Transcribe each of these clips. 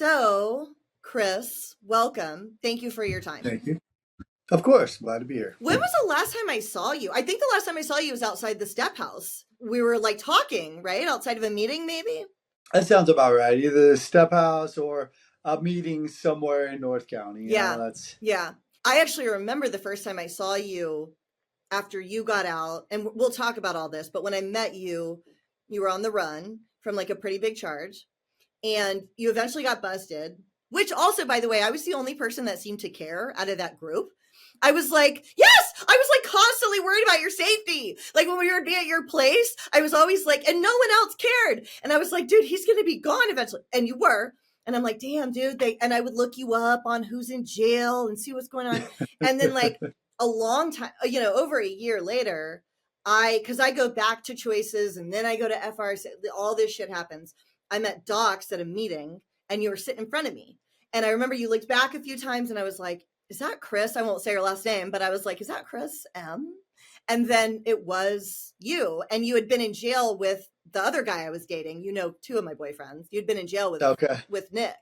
So, Chris, welcome. Thank you for your time. Thank you. Of course. Glad to be here. When was the last time I saw you? I think the last time I saw you was outside the step house. We were like talking, right? Outside of a meeting, maybe? That sounds about right. Either the step house or a meeting somewhere in North County. Yeah. I actually remember the first time I saw you after you got out, and we'll talk about all this, but when I met you, you were on the run from like a pretty big charge, and you eventually got busted, which also, by the way, I was the only person that seemed to care out of that group. I was like, yes, I was like constantly worried about your safety. Like when we would be at your place, I was always like, and no one else cared. And I was like, dude, he's going to be gone eventually. And you were. And I'm like, damn, dude. And I would look you up on who's in jail and see what's going on. And then like a long time, over a year later, because I go back to Choices and then I go to FRC, all this shit happens. I met Docs at a meeting and you were sitting in front of me. And I remember you looked back a few times and I was like, is that Chris? I won't say her last name, but I was like, is that Chris M? And then it was you. And you had been in jail with the other guy I was dating. You know, two of my boyfriends. You'd been in jail with Nick.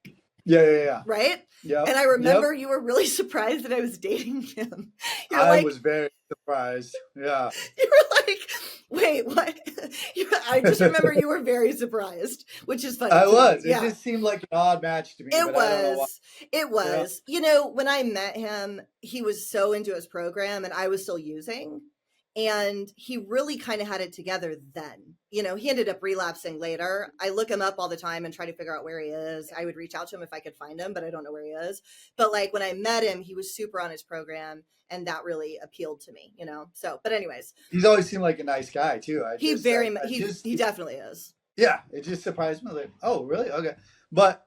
Yeah. Right? Yeah. And I remember you were really surprised that I was dating him. I was very surprised. Yeah. You were like, wait, what? I just remember you were very surprised, which is funny. I was. Yeah. It just seemed like an odd match to me. It was. Yeah. When I met him, he was so into his program and I was still using. And he really kind of had it together then. He ended up relapsing later. I look him up all the time and try to figure out where he is. I would reach out to him if I could find him, but I don't know where he is. But like when I met him, he was super on his program. And that really appealed to me, So, but anyways. He's always seemed like a nice guy too. He definitely is. Yeah. It just surprised me. Like, oh, really? Okay. But,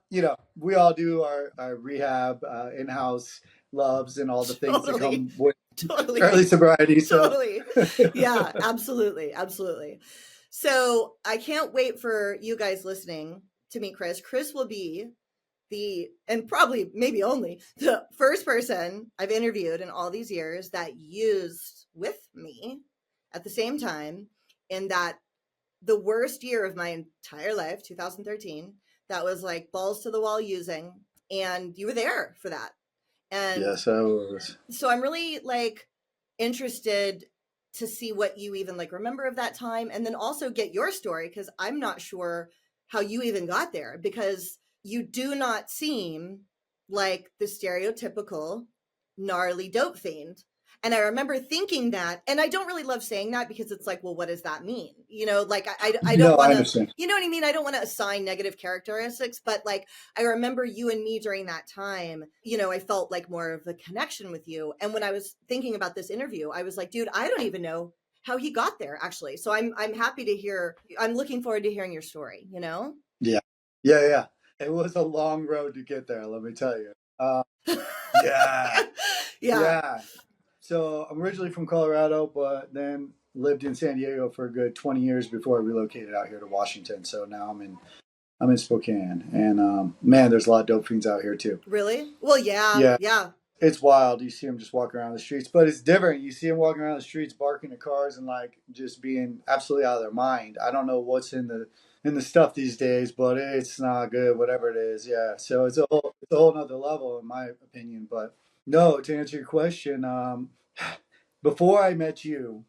we all do our rehab, in-house loves and all the things that come with early sobriety. So. Totally. Yeah, absolutely. Absolutely. So I can't wait for you guys listening to meet Chris. Chris will be and probably maybe only the first person I've interviewed in all these years that used with me at the same time, in that the worst year of my entire life, 2013, that was like balls to the wall using, and you were there for that. And yes, I was. So I'm really like interested to see what you even like remember of that time, and then also get your story, because I'm not sure how you even got there, because you do not seem like the stereotypical gnarly dope fiend. And I remember thinking that, and I don't really love saying that because it's like, well, what does that mean? Like I don't want to, you know what I mean? I don't want to assign negative characteristics, but like, I remember you and me during that time, I felt like more of a connection with you. And when I was thinking about this interview, I was like, dude, I don't even know how he got there actually. So I'm happy to hear, I'm looking forward to hearing your story, Yeah. It was a long road to get there, let me tell you. Yeah. So I'm originally from Colorado, but then lived in San Diego for a good 20 years before I relocated out here to Washington. So now I'm in Spokane, and man, there's a lot of dope fiends out here too. Really? Well, yeah. It's wild. You see them just walking around the streets, but it's different. You see them walking around the streets, barking at cars, and like just being absolutely out of their mind. I don't know what's in the stuff these days, but it's not good. Whatever it is, yeah. So it's a whole nother level, in my opinion. But no, to answer your question, before I met you,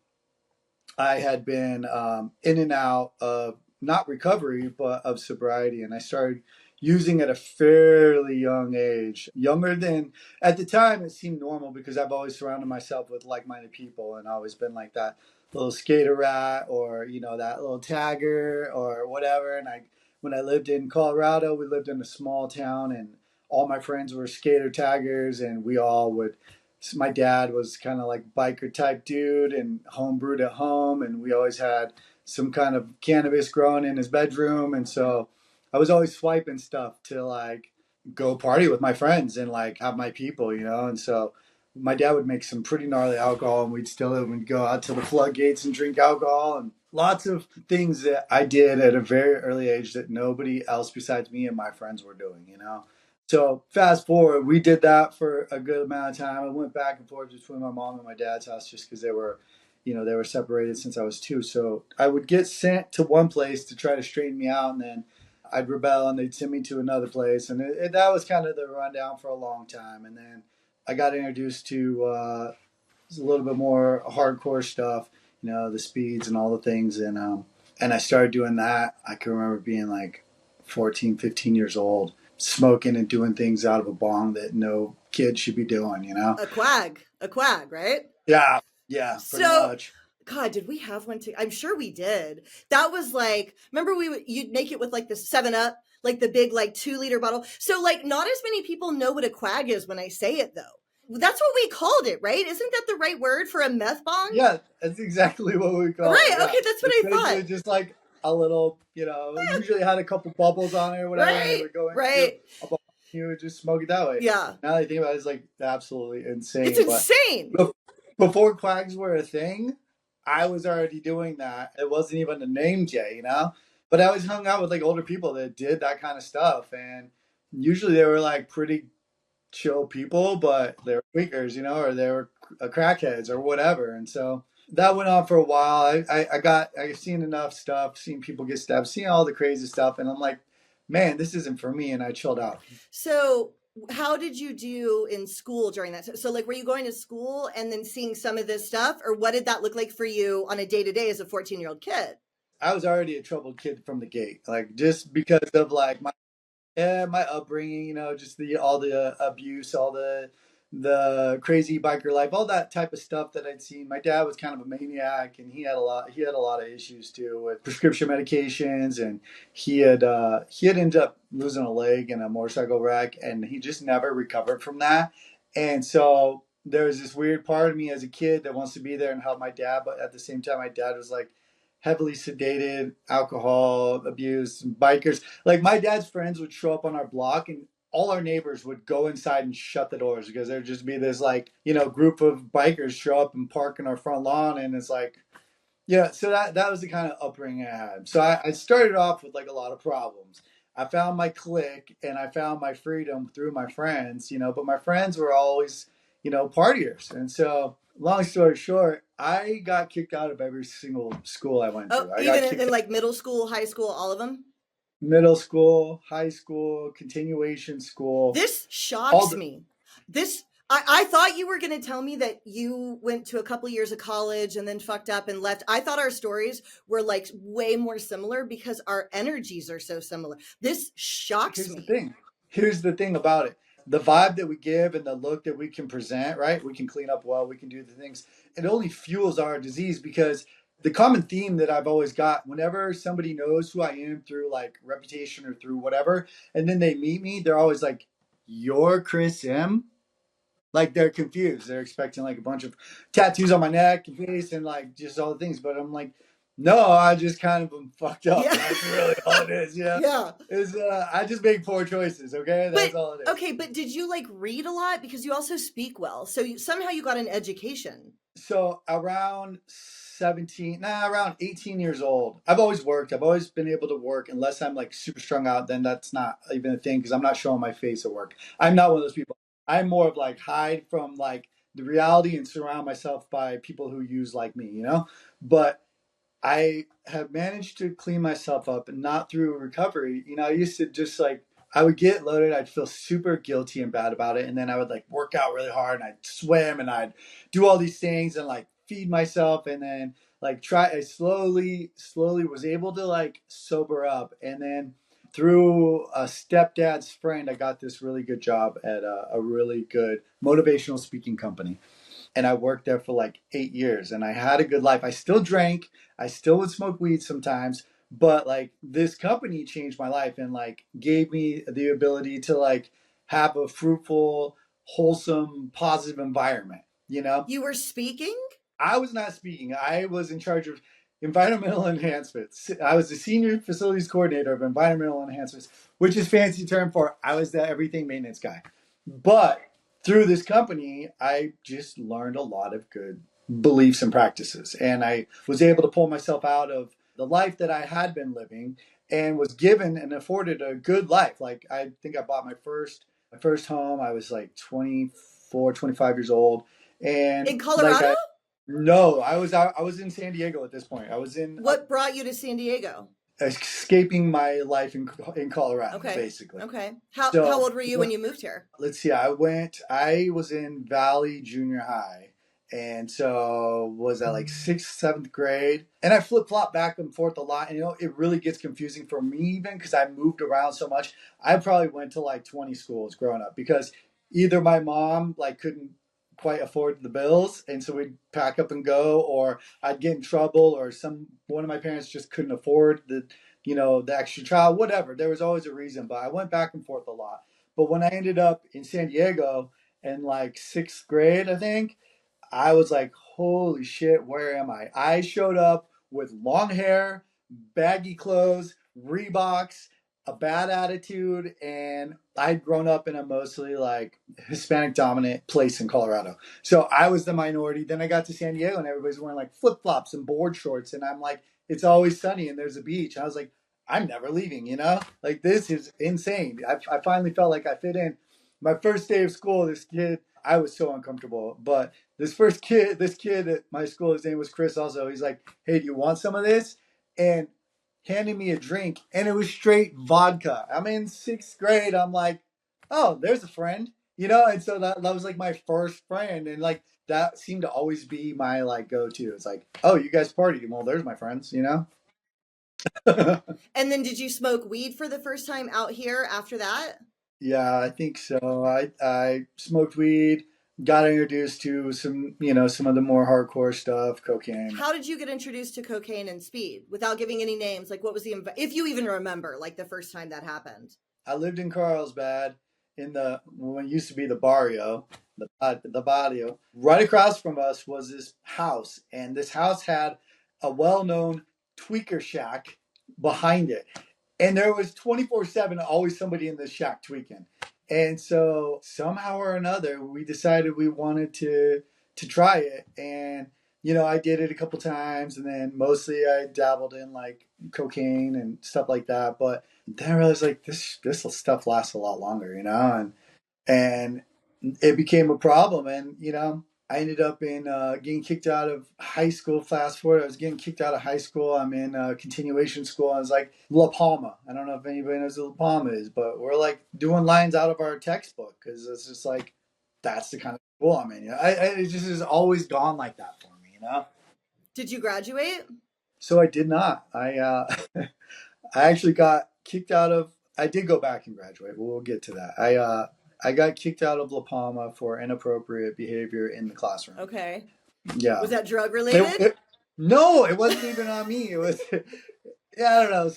I had been in and out of not recovery, but of sobriety, and I started using at a fairly young age, younger than at the time it seemed normal, because I've always surrounded myself with like-minded people and always been like that little skater rat, or that little tagger or whatever. And when I lived in Colorado, we lived in a small town, and all my friends were skater taggers, and we all would. My dad was kind of like biker type dude and home brewed at home, and we always had some kind of cannabis growing in his bedroom, and so I was always swiping stuff to like go party with my friends and like have my people, and so my dad would make some pretty gnarly alcohol, and we'd go out to the floodgates and drink alcohol, and lots of things that I did at a very early age that nobody else besides me and my friends were doing, So fast forward, we did that for a good amount of time. I went back and forth between my mom and my dad's house just because they were separated since I was 2. So I would get sent to one place to try to straighten me out, and then I'd rebel and they'd send me to another place, and that was kind of the rundown for a long time. And then I got introduced to a little bit more hardcore stuff, the speeds and all the things, and I started doing that. I can remember being like 14, 15 years old, smoking and doing things out of a bong that no kid should be doing. A quag, right? Yeah, yeah, pretty So, much. God, did we have one too? I'm sure we did. That was like, remember you'd make it with like the 7 Up, like the big like 2 liter bottle. So like not as many people know what a quag is when I say it though. That's what we called it, right? Isn't that the right word for a meth bong? Yeah, that's exactly what we call Right. it. Yeah, Okay, that's what it's I basically thought. just like a little, usually had a couple bubbles on it or whatever, and it Right. would go into Right. a bong. You would just smoke it that way. Yeah. Now that I think about it, it's like absolutely It's insane. But insane. before quags were a thing, I was already doing that. It wasn't even a name yet. But I always hung out with like older people that did that kind of stuff, and usually they were like pretty chill people, but they were tweakers, or they were crackheads or whatever. And so that went on for a while. I've seen enough stuff, seen people get stabbed, seen all the crazy stuff, and I'm like, man, this isn't for me. And I chilled out. So, how did you do in school during that time? So, like, were you going to school and then seeing some of this stuff, or what did that look like for you on a day to day as a 14-year-old kid? I was already a troubled kid from the gate, like just because of like my upbringing, just all the abuse, all the crazy biker life, all that type of stuff that I'd seen. My dad was kind of a maniac, and he had a lot of issues too with prescription medications, and he had ended up losing a leg in a motorcycle wreck, and he just never recovered from that. And so there was this weird part of me as a kid that wants to be there and help my dad, but at the same time, my dad was like heavily sedated, alcohol abuse, bikers. Like my dad's friends would show up on our block, and all our neighbors would go inside and shut the doors because there'd just be this like, group of bikers show up and park in our front lawn. And it's like, yeah, so that was the kind of upbringing I had. So I started off with like a lot of problems. I found my clique and I found my freedom through my friends, but my friends were always, partiers. And so, long story short, I got kicked out of every single school I went Oh, to. I even got in kicked out like middle school, high school, all of them? of middle school, high school, continuation school, This all shocks the, me. I thought you were going to tell me that you went to a couple years of college and then fucked up and left. I thought our stories were like way more similar because our energies are so similar. This shocks here's the me. thing. Here's the thing about it. The vibe that we give and the look that we can present, right? We can clean up well, we can do the things. It only fuels our disease because the common theme that I've always got whenever somebody knows who I am through like reputation or through whatever, and then they meet me, they're always like, "You're Chris M." Like they're confused. They're expecting like a bunch of tattoos on my neck and face and like just all the things. But I'm like, no, I just kind of am fucked up. Yeah. That's really all it is. Yeah. Yeah. Is I just make poor choices. Okay. That's But all it is. okay, but did you like read a lot because you also speak well? So somehow you got an education. So around 17, around 18 years old, I've always worked. I've always been able to work unless I'm like super strung out. Then that's not even a thing because I'm not showing my face at work. I'm not one of those people. I'm more of like hide from like the reality and surround myself by people who use like me. But I have managed to clean myself up and not through recovery. I used to just like, I would get loaded. I'd feel super guilty and bad about it. And then I would like work out really hard and I'd swim and I'd do all these things and like feed myself. And then like I slowly was able to like sober up. And then through a stepdad's friend, I got this really good job at a really good motivational speaking company, and I worked there for like 8 years and I had a good life. I still drank, I still would smoke weed sometimes, but like this company changed my life and like gave me the ability to like have a fruitful, wholesome, positive environment. You were speaking? I was not speaking. I was in charge of environmental enhancements. I was the senior facilities coordinator of environmental enhancements, which is fancy term for I was the everything maintenance guy. But through this company, I just learned a lot of good beliefs and practices. And I was able to pull myself out of the life that I had been living and was given and afforded a good life. Like I think I bought my first home. I was like 24, 25 years old. And In like Colorado? no, I was in San Diego at this point. I was in What brought you to San Diego? escaping my life in Colorado, Okay. basically. Okay. How So old were you when you moved here? let's see. I was in Valley Junior High. And so was that like sixth, seventh grade? And I flip flop back and forth a lot. And it really gets confusing for me even because I moved around so much. I probably went to like 20 schools growing up because either my mom like couldn't quite afford the bills, and so we'd pack up and go, or I'd get in trouble, or one of my parents just couldn't afford the extra child, whatever. There was always a reason, but I went back and forth a lot. But when I ended up in San Diego in like sixth grade, I think, I was like, holy shit, where am I? I showed up with long hair, baggy clothes, Reeboks, a bad attitude, and I'd grown up in a mostly like Hispanic dominant place in Colorado. So I was the minority. Then I got to San Diego and everybody's wearing like flip flops and board shorts. And I'm like, it's always sunny and there's a beach. I was like, I'm never leaving. Like this is insane. I finally felt like I fit in. My first day of school, this kid, I was so uncomfortable. But this kid at my school, his name was Chris also. He's like, hey, do you want some of this? And handing me a drink, and it was straight vodka. I'm in sixth grade. I'm like, oh, there's a friend. And so that was like my first friend. And like, that seemed to always be my like go-to. It's like, oh, you guys party. Well, there's my friends. And then did you smoke weed for the first time out here after that? Yeah, I think so. I smoked weed, got introduced to some of the more hardcore stuff, cocaine. How did you get introduced to cocaine and speed without giving any names? Like, what was if you even remember, like the first time that happened? I lived in Carlsbad in the when it used to be the barrio, the barrio. Right across from us was this house, and this house had a well-known tweaker shack behind it. And there was 24/7 always somebody in the shack tweaking. And so somehow or another we decided we wanted to try it. And I did it a couple times, and then mostly I dabbled in like cocaine and stuff like that. But then I realized like this stuff lasts a lot longer. And it became a problem. And I ended up in getting kicked out of high school. Fast forward, I was getting kicked out of high school. I'm in continuation school. I was like La Palma. I don't know if anybody knows what La Palma is, but we're like doing lines out of our textbook because it's just like that's the kind of school I'm in. It just has always gone like that for me. Did you graduate? So I did not. I actually got kicked out of. I did go back and graduate. We'll get to that. I got kicked out of La Palma for inappropriate behavior in the classroom. Okay. Yeah. Was that drug It, related? it, no, it wasn't even on me. It was, yeah, I don't know.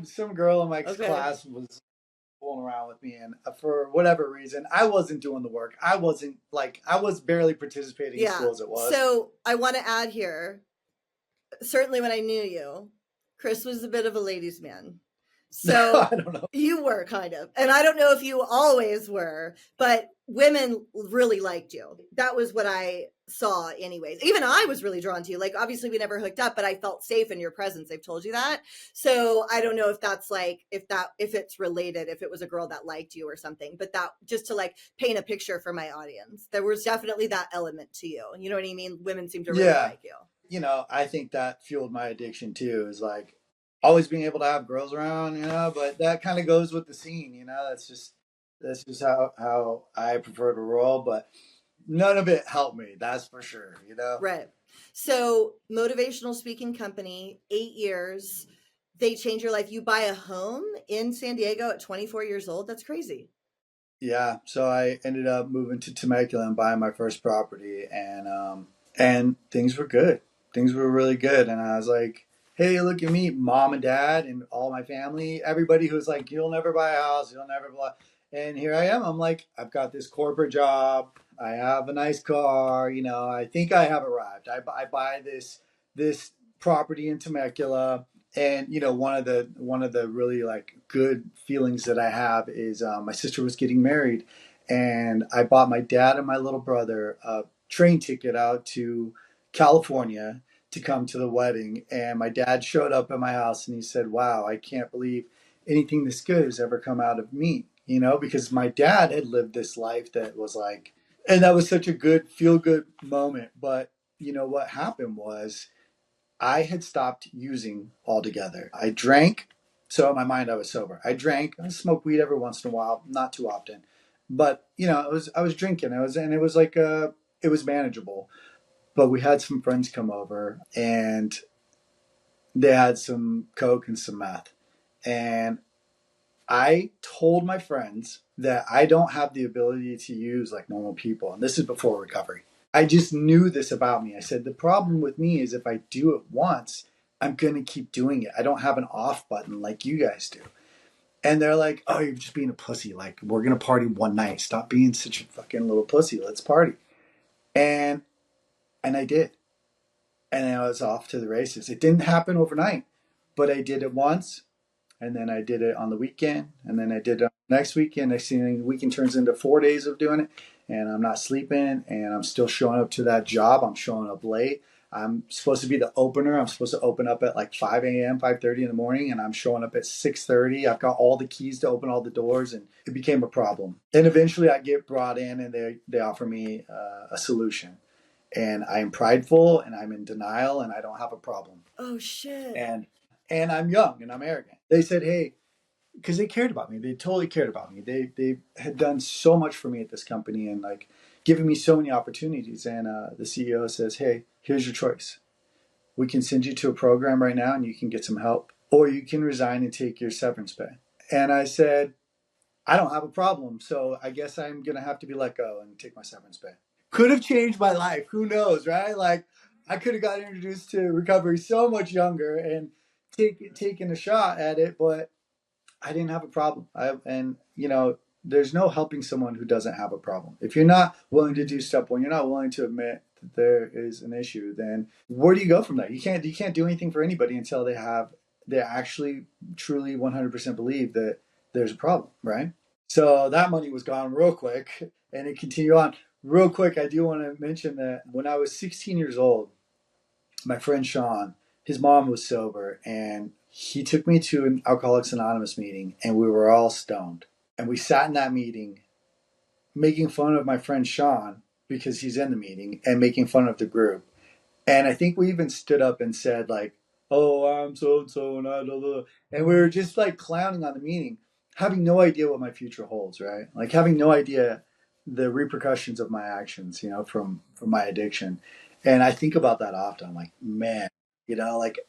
Some girl in my Okay. class was fooling around with me, and for whatever reason, I wasn't doing the work. I was barely participating in Yeah. school as it was. So I want to add here, certainly when I knew you, Chris was a bit of a ladies' man. So I don't know. you were kind of, and I don't know if you always were, but women really liked you. That was what I saw, anyways. Even I was really drawn to you. Like, obviously, we never hooked up, but I felt safe in your presence. I've told you that. So I don't know if that's like, if it's related, if it was a girl that liked you or something, but that just to like paint a picture for my audience, there was definitely that element to you. You know what I mean? Women seem to really Yeah, like you. I think that fueled my addiction too. Is like always being able to have girls around. But that kind of goes with the scene. That's just how I prefer to roll. But none of it helped me. That's for sure. Right. So, motivational speaking company, 8 years. They change your life. You buy a home in San Diego at 24 years old. That's crazy. Yeah. So I ended up moving to Temecula and buying my first property, and things were good. Things were really good, and I was like, "Hey, look at me, mom and dad, and all my family. Everybody who's like, you'll never buy a house, you'll never blah." And here I am. I'm like, I've got this corporate job. I have a nice car. I think I have arrived. I buy this property in Temecula, and one of the really like good feelings that I have is my sister was getting married, and I bought my dad and my little brother a train ticket out to California to come to the wedding. And my dad showed up at my house and he said, "Wow, I can't believe anything this good has ever come out of me." Because my dad had lived this life that was like, and that was such a good feel good moment. But what happened was I had stopped using altogether. I drank, so in my mind I was sober. I drank, I smoked weed every once in a while, not too often, but I was drinking. It was like it was manageable. But we had some friends come over, and they had some coke and some meth, and I told my friends that I don't have the ability to use like normal people, and this is before recovery. I just knew this about me. I said, the problem with me is if I do it once, I'm going to keep doing it. I don't have an off button like you guys do. And they're like, oh, you're just being a pussy. Like, we're going to party one night. Stop being such a fucking little pussy. Let's party. And I did. And I was off to the races. It didn't happen overnight, but I did it once. And then I did it on the weekend, and then I did it next weekend. Next thing, the weekend turns into 4 days of doing it, and I'm not sleeping, and I'm still showing up to that job. I'm showing up late. I'm supposed to be the opener. I'm supposed to open up at like 5 a.m., 5:30 in the morning, and I'm showing up at 6:30. I've got all the keys to open all the doors, and it became a problem. And eventually, I get brought in, and they offer me a solution. And I'm prideful, and I'm in denial, and I don't have a problem. Oh shit. And I'm young and I'm arrogant. They said, hey, because they cared about me. They totally cared about me. They had done so much for me at this company and like given me so many opportunities. And the CEO says, hey, here's your choice. We can send you to a program right now and you can get some help, or you can resign and take your severance pay. And I said, I don't have a problem. So I guess I'm going to have to be let go and take my severance pay. Could have changed my life. Who knows, right? Like I could have got introduced to recovery so much younger and taken a shot at it, but I didn't have a problem. There's no helping someone who doesn't have a problem. If you're not willing to do step one, you're not willing to admit that there is an issue, then where do you go from there? You can't do anything for anybody until they actually truly 100% believe that there's a problem, right? So that money was gone real quick, and it continued on real quick. I do want to mention that when I was 16 years old, my friend Sean, his mom was sober, and he took me to an Alcoholics Anonymous meeting, and we were all stoned. And we sat in that meeting making fun of my friend Sean because he's in the meeting and making fun of the group. And I think we even stood up and said like, "Oh, I'm so and so," and I blah, blah. And we were just like clowning on the meeting, having no idea what my future holds, right? Like having no idea the repercussions of my actions, from my addiction. And I think about that often. I'm like, man, like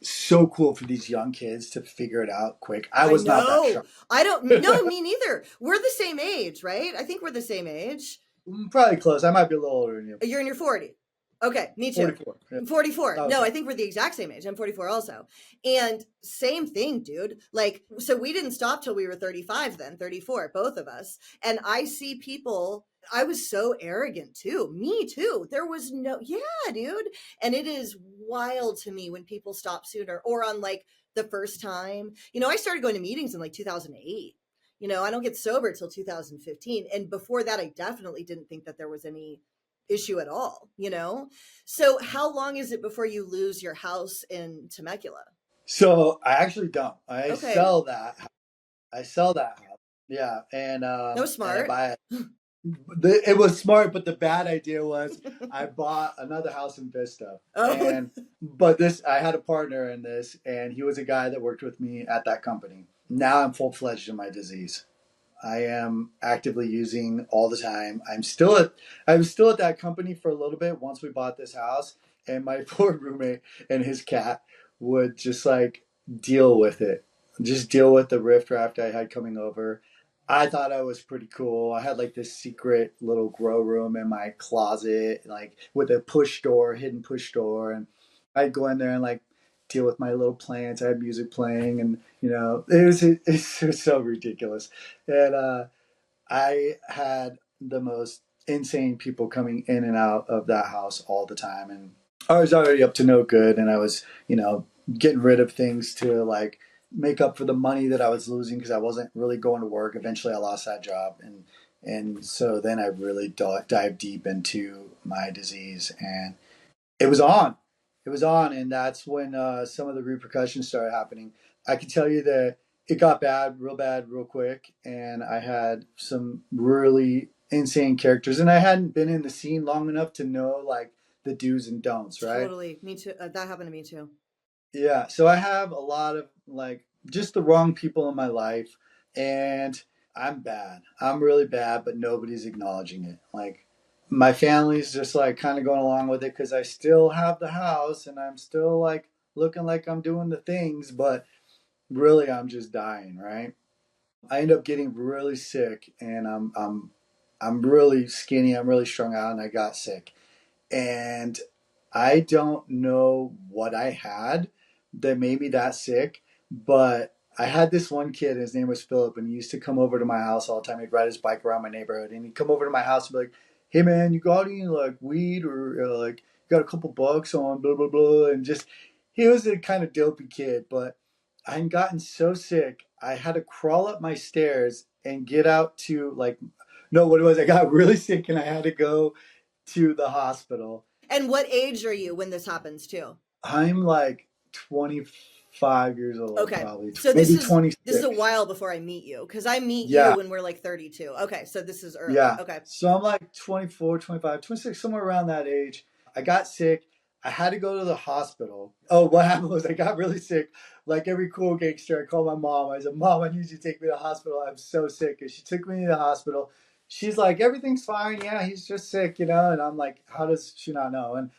so cool for these young kids to figure it out quick. I I was not that sharp. know. I don't know. Me neither. We're the same age, right? I think we're the same age. Probably close. I might be a little older than you. You're in your 40s. Okay, me too. 44. Yeah. 44. Oh, No, okay. I think we're the exact same age. I'm 44 also. And same thing, dude. Like, so we didn't stop till we were 35 then, 34, both of us. And I see people, I was so arrogant too. Me too. There was no, yeah, dude. And it is wild to me when people stop sooner or on like the first time. I started going to meetings in like 2008. I don't get sober till 2015. And before that, I definitely didn't think that there was any issue at all. So how long is it before you lose your house in Temecula? So I actually don't. I Okay. sell that. I sell that house. Yeah, No, and I smart. buy it. It was smart, but the bad idea was I bought another house in Vista, Oh, but this I had a partner in this, and he was a guy that worked with me at that company. Now I'm full fledged in my disease. I am actively using all the time. I was still at that company for a little bit once we bought this house, and my poor roommate and his cat would just like deal with it. Just deal with the riff raft I had coming over. I thought I was pretty cool. I had like this secret little grow room in my closet, like with a push door, hidden push door, and I'd go in there and like deal with my little plants. I had music playing, and it's so ridiculous. And I had the most insane people coming in and out of that house all the time, and I was already up to no good, and I was getting rid of things to like make up for the money that I was losing because I wasn't really going to work. Eventually, I lost that job, and so then I really dived deep into my disease, and it was on. It was on, and that's when some of the repercussions started happening. I can tell you that it got bad, real quick, and I had some really insane characters, and I hadn't been in the scene long enough to know like the do's and don'ts, right? Totally. Me too. That happened to me too. Yeah. So I have a lot of like just the wrong people in my life, and I'm bad. I'm really bad, but nobody's acknowledging it. Like my family's just like kind of going along with it because I still have the house and I'm still like looking like I'm doing the things, but really I'm just dying, right? I end up getting really sick, and I'm really skinny. I'm really strung out, and I got sick. And I don't know what I had that made me that sick, but I had this one kid. His name was Philip, and he used to come over to my house all the time. He'd ride his bike around my neighborhood, and he'd come over to my house and be like, "Hey man, you got any like weed or like you got a couple bucks on blah blah blah?" And just he was a kind of dopey kid, but I had gotten so sick I had to crawl up my stairs and get out to like no, what it was, I got really sick and I had to go to the hospital. And what age are you when this happens too? I'm like 25 years old, Okay. probably So maybe this is a 26. while before I meet you because I meet you Yeah, when we're like 32. Okay, so this is early. yeah. Okay. So I'm like 24, 25, 26, somewhere around that age. I got sick. I had to go to the hospital. Oh, what happened was I got really sick. Like every cool gangster, I called my mom. I said, "Mom, I need you to take me to the hospital. I'm so sick." And she took me to the hospital. She's like, "Everything's fine. Yeah, he's just sick, you know." And I'm like, "How does she not know?" And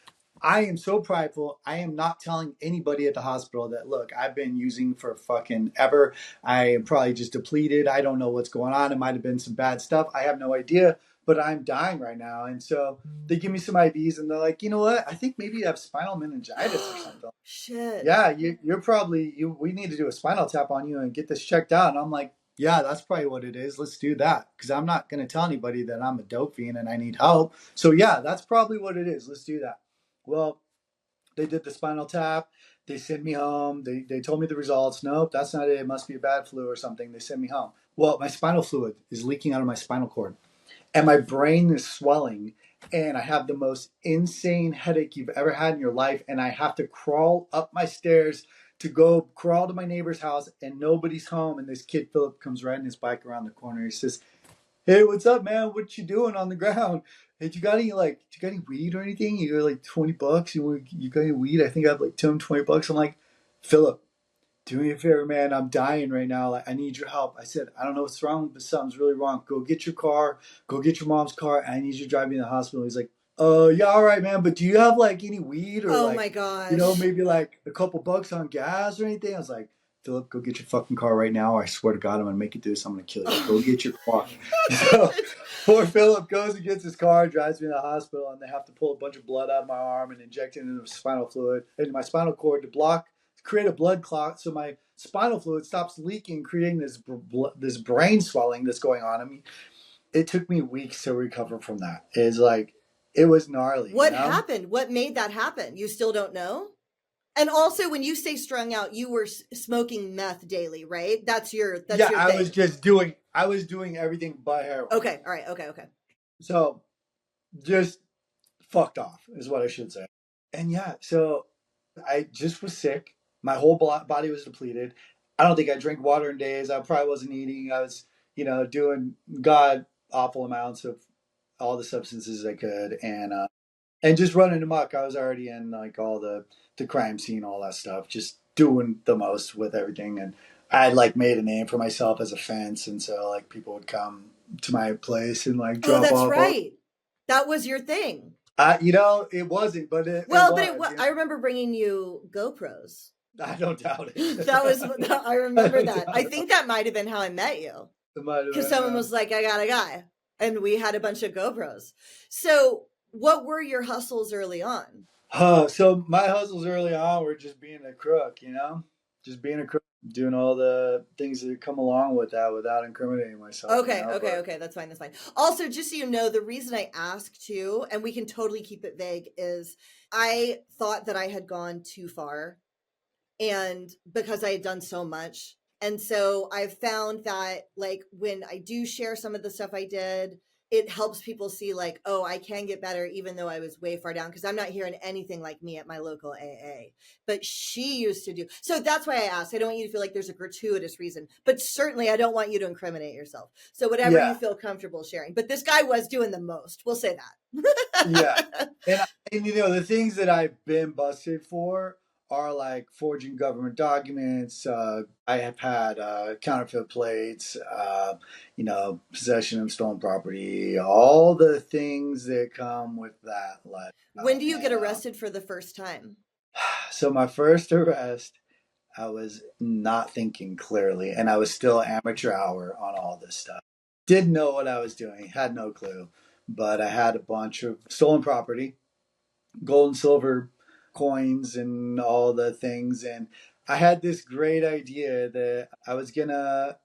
I am so prideful. I am not telling anybody at the hospital that, look, I've been using for fucking ever. I am probably just depleted. I don't know what's going on. It might have been some bad stuff. I have no idea, but I'm dying right now. And so they give me some IVs and they're like, you know what? I think maybe you have spinal meningitis or something. Shit. Yeah, you're probably, we need to do a spinal tap on you and get this checked out. And I'm like, yeah, that's probably what it is. Let's do that. Because I'm not going to tell anybody that I'm a dope fiend and I need help. So yeah, that's probably what it is. Let's do that. Well, they did the spinal tap. They sent me home. They told me the results. Nope, that's not it. It must be a bad flu or something. They sent me home. Well, my spinal fluid is leaking out of my spinal cord, and my brain is swelling, and I have the most insane headache you've ever had in your life, and I have to crawl up my stairs to go crawl to my neighbor's house, and nobody's home. And this kid Philip comes riding his bike around the corner. He says, "Hey, what's up, man? What you doing on the ground? Hey, you got any weed or anything? You got like $20? You got any weed? I think I have like $20 I'm like, Philip, do me a favor, man. I'm dying right now. Like, I need your help. I said, I don't know what's wrong, but something's really wrong. Go get your car. Go get your mom's car. I need you to drive me to the hospital." He's like, yeah, all right, man. But do you have like any weed or Oh like, my gosh. maybe like a couple bucks on gas or anything? I was like, Philip, go get your fucking car right now. Or I swear to God, I'm gonna make you do this. I'm gonna kill you. Go get your car. So poor Philip goes and gets his car, drives me to the hospital, and they have to pull a bunch of blood out of my arm and inject it into the spinal fluid, into my spinal cord to create a blood clot, so my spinal fluid stops leaking, creating this brain swelling that's going on. I mean, it took me weeks to recover from that. It's like it was gnarly, you What know. happened? What made that happen? You still don't know? And also when you say strung out, you were smoking meth daily, right? That's Yeah, your thing. I was doing everything but heroin. Okay. All right. Okay. Okay. So just fucked off is what I should say. And yeah, so I just was sick. My whole body was depleted. I don't think I drank water in days. I probably wasn't eating. I was, doing god awful amounts of all the substances I could, and just running amok. I was already in like all the crime scene, all that stuff, just doing the most with everything. And I had like made a name for myself as a fence, and so like people would come to my place and like Oh, drop that's off all. right. That was your thing. It wasn't, but it Well, but was. I remember bringing you GoPros. I don't doubt it. That was I I remember don't that. I doubt it. think that might have been how I met you. It might have Because been. someone was like, I got a guy. And we had a bunch of GoPros. So what were your hustles early on? So my hustles early on were just being a crook, just being a crook, doing all the things that come along with that without incriminating myself, Okay, okay, But okay. That's fine. That's fine. Also, just so you know, the reason I asked too, and we can totally keep it vague, is I thought that I had gone too far and because I had done so much. And so I've found that like when I do share some of the stuff I did, it helps people see like, oh, I can get better even though I was way far down, because I'm not hearing anything like me at my local AA. But she used to do. So that's why I asked. I don't want you to feel like there's a gratuitous reason, but certainly I don't want you to incriminate yourself. So whatever you Yeah, feel comfortable sharing. But this guy was doing the most. We'll say yeah. that. And you know, the things that I've been busted for are like forging government documents. I have had counterfeit plates, you know, possession of stolen property, all the things that come with that. Like, When do you get and arrested for the first time? so my first arrest, I was not thinking clearly, and I was still amateur hour on all this stuff. Didn't know what I was doing, had no clue, but I had a bunch of stolen property, gold and silver coins and all the things. And I had this great idea that I was going to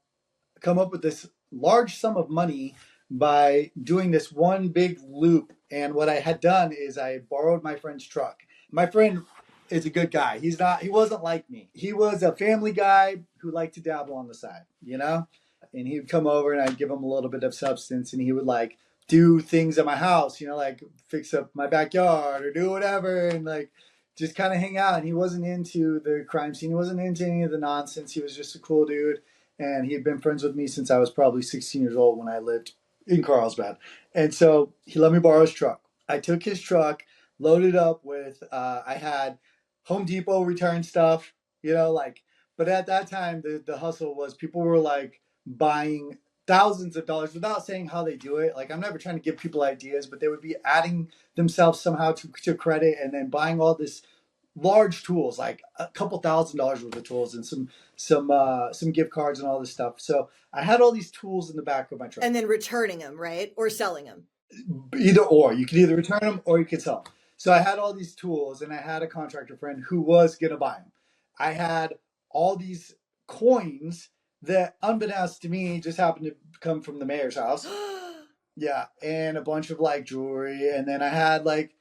come up with this large sum of money by doing this one big loop. And what I had done is I borrowed my friend's truck. My friend is a good guy. He wasn't like me. He was a family guy who liked to dabble on the side, you know? And he would come over and I'd give him a little bit of substance and he would like do things at my house, you know, like fix up my backyard or do whatever and like just kind of hang out. And he wasn't into the crime scene. He wasn't into any of the nonsense. He was just a cool dude. And he had been friends with me since I was probably 16 years old when I lived in Carlsbad. And so he let me borrow his truck. I took his truck, loaded up with, I had Home Depot return stuff, you know, like, but at that time, the hustle was people were like buying thousands of dollars without saying how they do it. Like, I'm never trying to give people ideas, but they would be adding themselves somehow to credit and then buying all this large tools, like a couple $1,000s worth of tools and some gift cards and all this stuff. So I had all these tools in the back of my truck. And then returning them, right? Or selling them. Either or, you could either return them or you could sell them. So I had all these tools, and I had a contractor friend who was gonna buy them. I had all these coins that, unbeknownst to me, just happened to come from the mayor's house. Yeah, and a bunch of like jewelry, and then I had like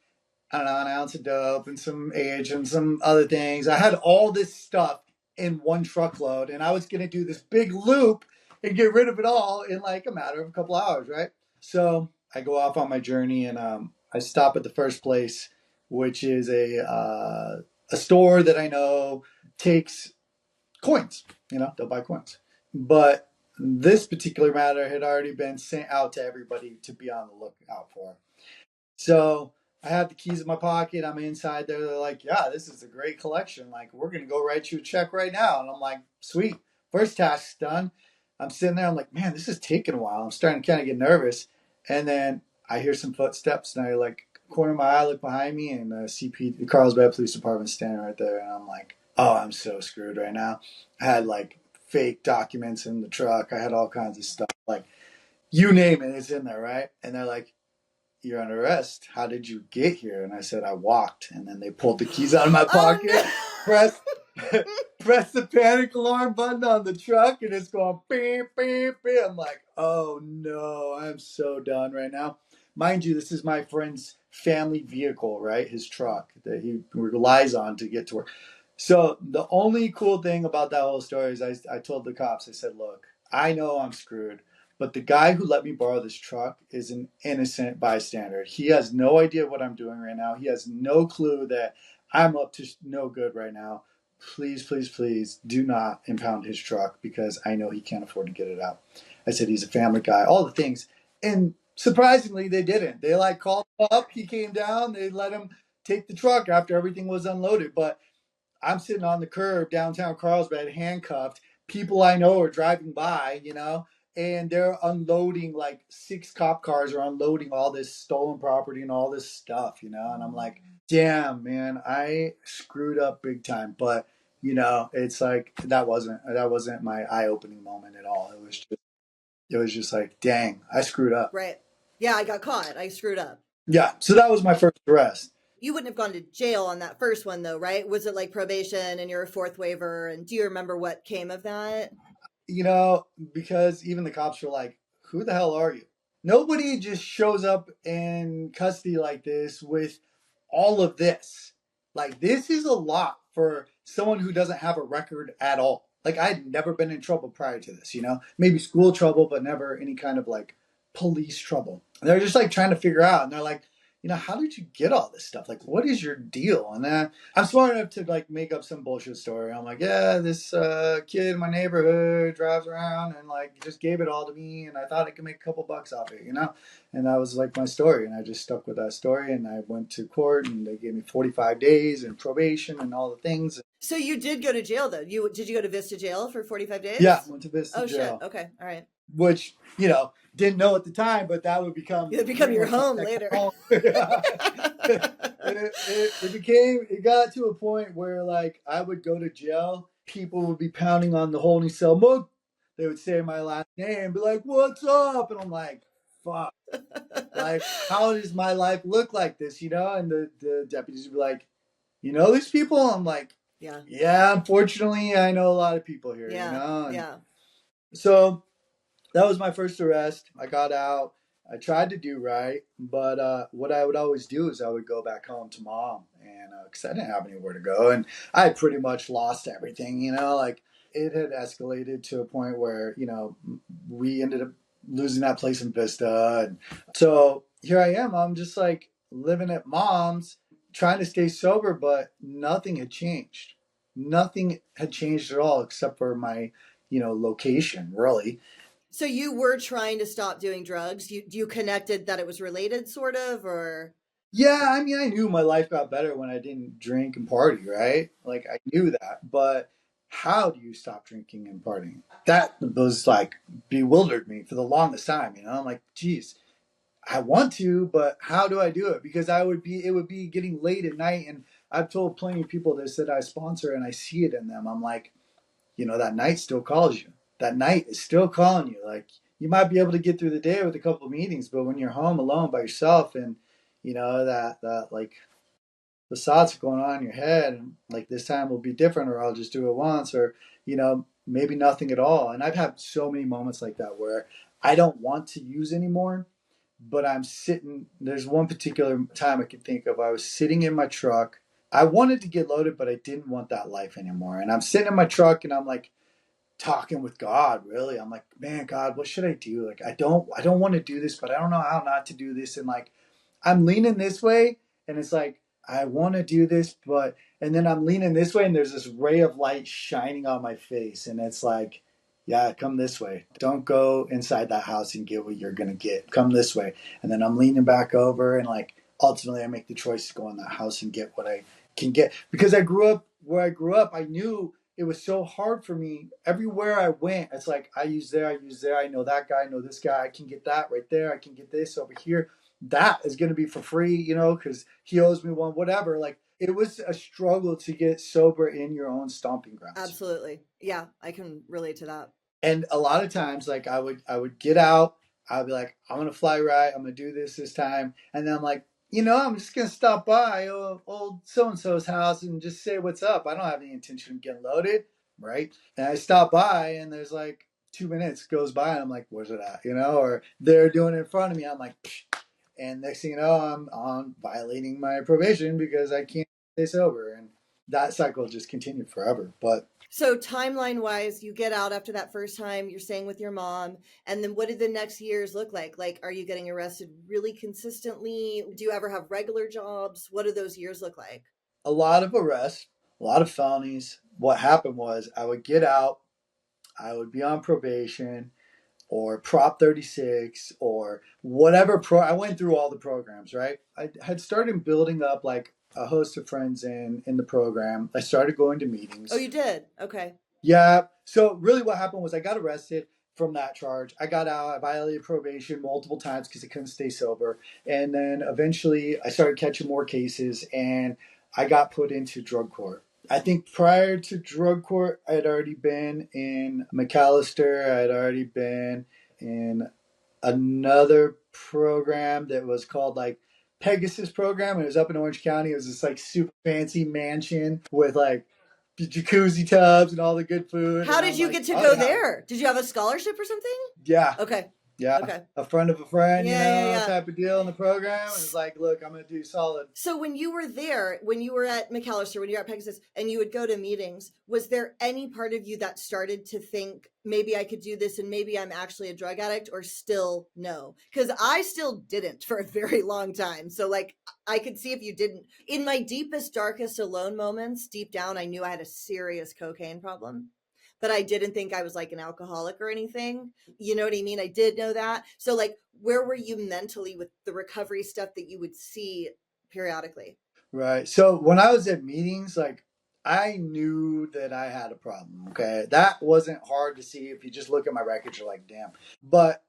I don't know, an ounce of dope and some age and some other things. I had all this stuff in one truckload, and I was going to do this big loop and get rid of it all in like a matter of a couple hours, right? So I go off on my journey, and I stop at the first place, which is a store that I know takes coins. You know, they'll buy coins, but this particular matter had already been sent out to everybody to be on the lookout for. So I have the keys in my pocket. I'm inside there. They're like, yeah, this is a great collection. Like, we're going to go write you a check right now. And I'm like, sweet. First task's done. I'm sitting there. I'm like, man, this is taking a while. I'm starting to kind of get nervous. And then I hear some footsteps and I like corner my eye, look behind me, and the Carlsbad Police Department standing right there. And I'm like, oh, I'm so screwed right now. I had like fake documents in the truck. I had all kinds of stuff. Like, you name it, it's in there, right? And they're like, you're under arrest. How did you get here? And I said, I walked. And then they pulled the keys out of my Oh pocket, no. pressed, pressed the panic alarm button on the truck, and it's going beep, beep, beep. I'm like, oh no, I'm so done right now. Mind you, this is my friend's family vehicle, right? His truck that he relies on to get to work. So the only cool thing about that whole story is I told the cops, I said, look, I know I'm screwed. But the guy who let me borrow this truck is an innocent bystander. He has no idea what I'm doing right now. He has no clue that I'm up to no good right now. Please, please, please do not impound his truck because I know he can't afford to get it out. I said he's a family guy, all the things. And surprisingly, they didn't. They like called him up. He came down. They let him take the truck after everything was unloaded. But I'm sitting on the curb downtown Carlsbad, handcuffed. People I know are driving by, you know, and they're unloading like 6 cop cars are unloading all this stolen property and all this stuff, you know. And I'm like, damn, man, I screwed up big time. But you know, it's like that wasn't my eye opening moment at all. It was just like, dang, I screwed up. Right. Yeah, I got caught. I screwed up. Yeah, so that was my first arrest. You wouldn't have gone to jail on that first one though, right? Was it like probation and your fourth waiver? And do you remember what came of that? You know, because even the cops were like, who the hell are you? Nobody just shows up in custody like this with all of this. Like, this is a lot for someone who doesn't have a record at all. Like, I'd never been in trouble prior to this, you know? Maybe school trouble, but never any kind of like police trouble. And they're just like trying to figure out, and they're like, how did you get all this stuff? Like, what is your deal? And then I'm smart enough to like make up some bullshit story. I'm like, yeah, this kid in my neighborhood drives around and like just gave it all to me, and I thought I could make a couple bucks off it, And that was like my story, and I just stuck with that story. And I went to court, and they gave me 45 days and probation and all the things. So you did go to jail though. Did you go to Vista Jail for 45 days? Yeah, went to Vista Oh jail. shit. Okay. All right. Which didn't know at the time, but that would become your home later. It got to a point where like I would go to jail, people would be pounding on the holding cell mug. They would say my last name and be like, "What's up?" And I'm like, "Fuck." Like, how does my life look like this? And the deputies would be like, these people? I'm like, yeah, unfortunately I know a lot of people here, Yeah. So that was my first arrest. I got out. I tried to do right, but what I would always do is I would go back home to mom, and because I didn't have anywhere to go, and I had pretty much lost everything. Like it had escalated to a point where we ended up losing that place in Vista, and so here I am. I'm just like living at mom's, trying to stay sober, but nothing had changed. Nothing had changed at all except for my location, really. So you were trying to stop doing drugs. You connected that it was related, sort of, or? Yeah, I mean, I knew my life got better when I didn't drink and party, right? Like, I knew that. But how do you stop drinking and partying? That was like bewildered me for the longest time. I'm like, geez, I want to, but how do I do it? Because it would be getting late at night, and I've told plenty of people this that I sponsor, and I see it in them. I'm like, that night still calls you. That night is still calling you. Like, you might be able to get through the day with a couple of meetings, but when you're home alone by yourself, and that like the thoughts are going on in your head, and like this time will be different, or I'll just do it once, or maybe nothing at all. And I've had so many moments like that where I don't want to use anymore, but I'm sitting. There's one particular time I can think of. I was sitting in my truck. I wanted to get loaded, but I didn't want that life anymore. And I'm sitting in my truck, and I'm like talking with God, really. I'm like, man, God, what should I do? Like, I don't want to do this, but I don't know how not to do this. And like, I'm leaning this way, and it's like, I want to do this, and then I'm leaning this way, and there's this ray of light shining on my face. And it's like, yeah, come this way. Don't go inside that house and get what you're going to get. Come this way. And then I'm leaning back over, and like, ultimately I make the choice to go in that house and get what I can get. Because I grew up where I grew up, I knew it was so hard for me. Everywhere I went, it's like, I use there. I know that guy, I know this guy. I can get that right there. I can get this over here. That is going to be for free, because he owes me one, whatever. Like, it was a struggle to get sober in your own stomping grounds. Absolutely. Yeah, I can relate to that. And a lot of times, like, I would get out. I'd be like, I'm going to fly right. I'm going to do this time. And then I'm like, I'm just going to stop by old so-and-so's house and just say what's up. I don't have any intention of getting loaded, right? And I stop by, and there's like 2 minutes goes by, and I'm like, where's it at? Or they're doing it in front of me. I'm like, psh. And next thing you know, I'm violating my probation because I can't stay sober. And that cycle just continued forever. But so timeline wise, you get out after that first time, you're staying with your mom, and then what did the next years look like? Like, are you getting arrested really consistently? Do you ever have regular jobs? What do those years look like? A lot of arrests, a lot of felonies. What happened was I would get out, I would be on probation or Prop 36 or whatever. I went through all the programs, right? I had started building up like a host of friends in the program. I started going to meetings. Oh, you did? Okay. Yeah. So really what happened was I got arrested from that charge. I got out. I violated probation multiple times because I couldn't stay sober. And then eventually I started catching more cases, and I got put into drug court. I think prior to drug court, I had already been in McAllister. I had already been in another program that was called like Pegasus program. It was up in Orange County. It was this like super fancy mansion with like jacuzzi tubs and all the good food. How did you get to go there? Did you have a scholarship or something? Yeah. Okay. Yeah, Okay. a friend of a friend, Yeah, yeah, yeah. type of deal in the program. And it's like, look, I'm going to do solid. So when you were there, when you were at McAllister, when you were at Pegasus, and you would go to meetings, was there any part of you that started to think maybe I could do this and maybe I'm actually a drug addict, or still no? Because I still didn't for a very long time. So like I could see if you didn't. In my deepest, darkest alone moments, deep down, I knew I had a serious cocaine problem. But I didn't think I was like an alcoholic or anything. You know what I mean? I did know that. So like where were you mentally with the recovery stuff that you would see periodically? Right. So when I was at meetings, like I knew that I had a problem. Okay. That wasn't hard to see. If you just look at my records, you're like, damn. But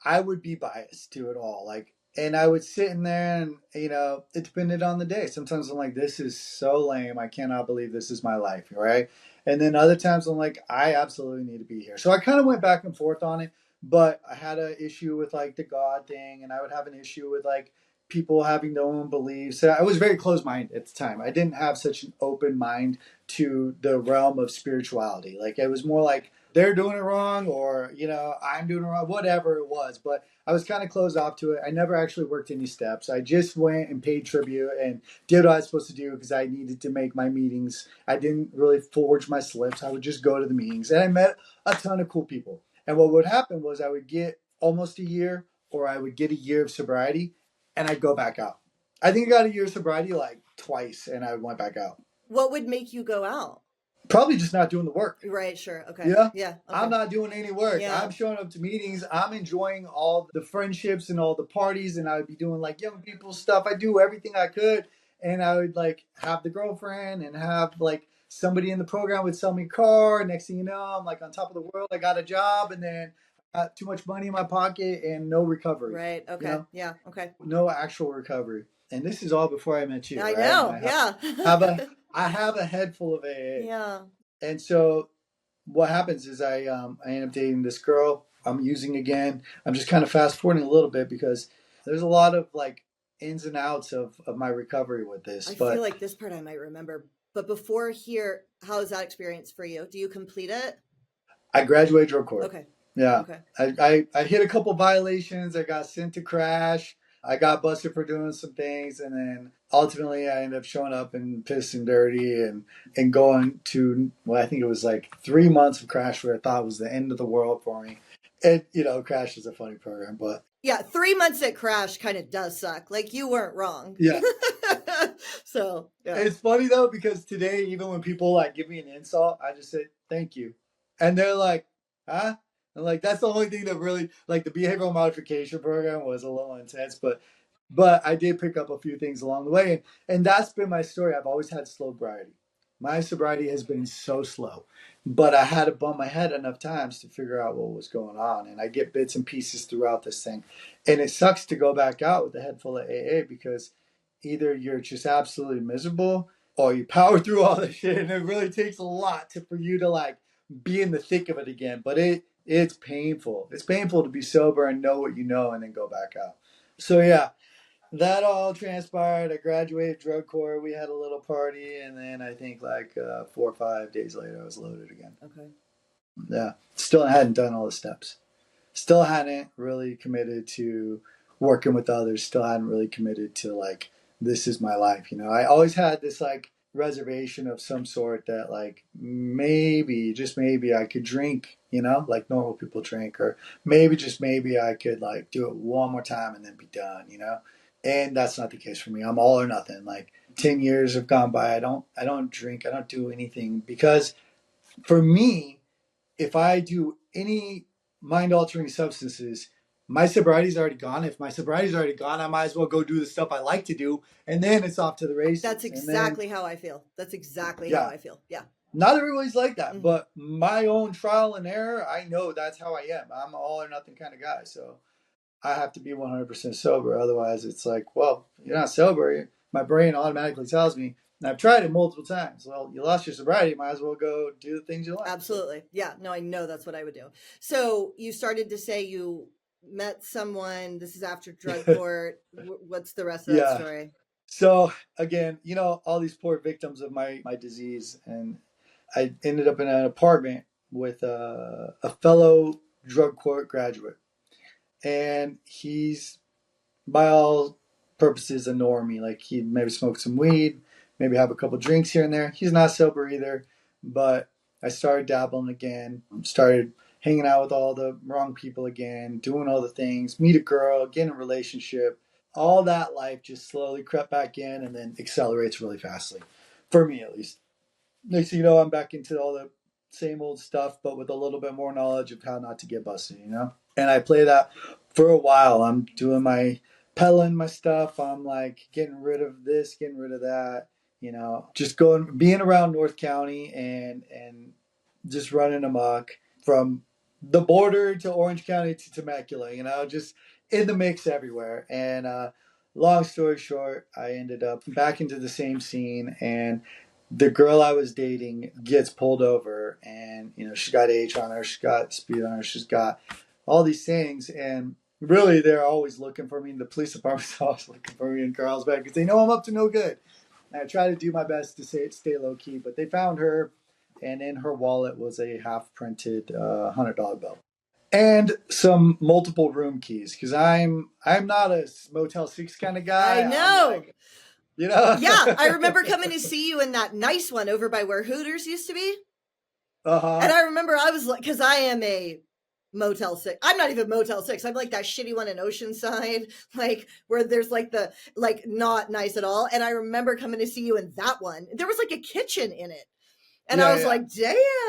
I would be biased to it all. Like, and I would sit in there and, it depended on the day. Sometimes I'm like, this is so lame. I cannot believe this is my life. Right. And then other times I'm like, I absolutely need to be here. So I kind of went back and forth on it, but I had an issue with like the God thing, and I would have an issue with like people having their own beliefs. So I was very closed minded at the time. I didn't have such an open mind to the realm of spirituality. Like it was more like, they're doing it wrong, or I'm doing it wrong, whatever it was. But I was kind of closed off to it. I never actually worked any steps. I just went and paid tribute and did what I was supposed to do because I needed to make my meetings. I didn't really forge my slips. I would just go to the meetings, and I met a ton of cool people. And what would happen was I would get almost a year, or I would get a year of sobriety, and I'd go back out. I think I got a year of sobriety like twice, and I went back out. What would make you go out? Probably just not doing the work. Right, sure. Okay. Yeah. Yeah, I'm okay. not doing any work. Yeah. I'm showing up to meetings. I'm enjoying all the friendships and all the parties, and I would be doing like young people stuff. I do everything I could, and I would like have the girlfriend and have like somebody in the program would sell me a car. Next thing you know, I'm like on top of the world. I got a job, and then I got too much money in my pocket and no recovery. Right. Okay. Yeah. Okay. No actual recovery. And this is all before I met you, I right? And know. Yeah. have a I have a head full of AA. Yeah. And so what happens is I end up dating this girl I'm using again. I'm just kind of fast forwarding a little bit because there's a lot of like ins and outs of my recovery with this. I feel But like this part I might remember. But before here, how is that experience for you? Do you complete it? I graduated drug court. Okay. Yeah. Okay. I hit a couple violations. I got sent to crash. I got busted for doing some things, and then ultimately I ended up showing up and pissed and dirty and going to, well, I think it was like 3 months of crash where I thought was the end of the world for me. And crash is a funny program, but Yeah, 3 months at crash kind of does suck. Like you weren't wrong. yeah. So yeah. It's funny though, because today, even when people like give me an insult, I just say thank you, and they're like, huh? And like that's the only thing that really, like, the behavioral modification program was a little intense, but I did pick up a few things along the way, and that's been my story. I've always had slow sobriety. My sobriety has been so slow, but I had to bump my head enough times to figure out what was going on, and I get bits and pieces throughout this thing, and it sucks to go back out with a head full of AA because either you're just absolutely miserable or you power through all this shit, and it really takes a lot for you to like be in the thick of it again. But it's painful. It's painful to be sober and know what you know and then go back out. So yeah, that all transpired. I graduated drug court. We had a little party, and then I think like 4 or 5 days later, I was loaded again. Okay. Yeah, still hadn't done all the steps. Still hadn't really committed to working with others. Still hadn't really committed to like, this is my life. I always had this like reservation of some sort that like maybe, just maybe, I could drink, like normal people drink, or maybe, just maybe, I could like do it one more time and then be done. And that's not the case for me. I'm all or nothing. Like 10 years have gone by. I don't drink. I don't do anything because for me, if I do any mind altering substances, my sobriety's already gone. If my sobriety's already gone, I might as well go do the stuff I like to do, and then it's off to the races. That's exactly how I feel. That's exactly how I feel. Yeah. Not everybody's like that, but my own trial and error, I know that's how I am. I'm an all or nothing kind of guy, so I have to be 100% sober. Otherwise, it's like, well, you're not sober. My brain automatically tells me, and I've tried it multiple times. Well, you lost your sobriety. Might as well go do the things you like. Absolutely. Yeah. No, I know that's what I would do. So you started to say you met someone. This is after drug court. What's the rest of that story? So again, all these poor victims of my disease, and I ended up in an apartment with a fellow drug court graduate. and he's by all purposes a normie. Like he'd maybe smoke some weed, maybe have a couple drinks here and there. He's not sober either, but I started dabbling again, started hanging out with all the wrong people again, doing all the things, meet a girl, get in a relationship. All that life just slowly crept back in and then accelerates really fastly. For me, at least. Next thing you know, I'm back into all the same old stuff, but with a little bit more knowledge of how not to get busted, you know? And I play that for a while. I'm doing my peddling my stuff. I'm like getting rid of this, getting rid of that, you know, just going, being around North County and just running amok from the border to Orange County to Temecula, you know, just in the mix everywhere. And long story short, I ended up back into the same scene, and the girl I was dating gets pulled over, and you know she's got age on her, she's got speed on her, she's got all these things, and really they're always looking for me. The police department's always looking for me in Carlsbad because they know I'm up to no good. And I try to do my best to stay low key, but they found her, and in her wallet was a half printed $100 bill and some multiple room keys because I'm not a Motel 6 kind of I guy. I'm know. like, you know. Yeah, I remember coming to see you in that nice one over by where Hooters used to be. And Uh-huh. I remember I was like, because I am a Motel 6. I'm not even Motel 6. I'm like that shitty one in Oceanside, like where there's like the, like not nice at all. And I remember coming to see you in that one. There was like a kitchen in it. And I Yeah, was yeah. like,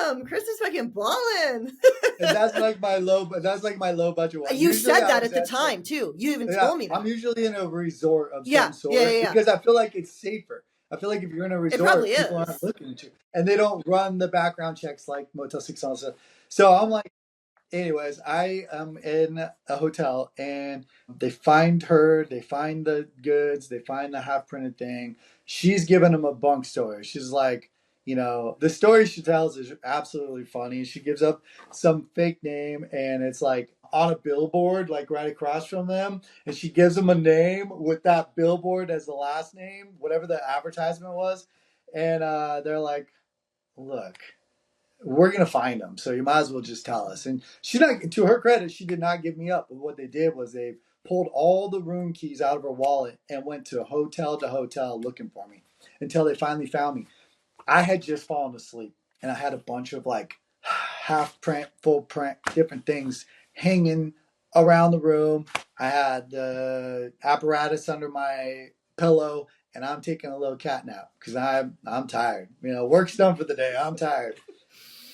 damn, Chris is fucking balling. And that's like my low budget one. You Usually said I that was at the at time too. You even yeah, told me I'm that. usually in a resort of Yeah, some yeah, yeah, sort yeah. because I feel like it's safer. I feel like if you're in a It probably resort, people aren't is. looking at you. And they don't run the background checks like Motel 6 also. So I'm like, anyways, I am in a hotel and they find her, they find the goods, they find the half printed thing. She's giving them a bunk story. She's like, you know, the story she tells is absolutely funny. She gives up some fake name and it's like on a billboard, like right across from them. And she gives them a name with that billboard as the last name, whatever the advertisement was. And they're like, look, we're gonna find them, so you might as well just tell us. And she, not to her credit, she did not give me up. But what they did was they pulled all the room keys out of her wallet and went to hotel looking for me until they finally found me. I had just fallen asleep, and I had a bunch of like half print, full print, different things hanging around the room. I had the apparatus under my pillow, and I'm taking a little cat nap because I'm tired. You know, work's done for the day. I'm tired.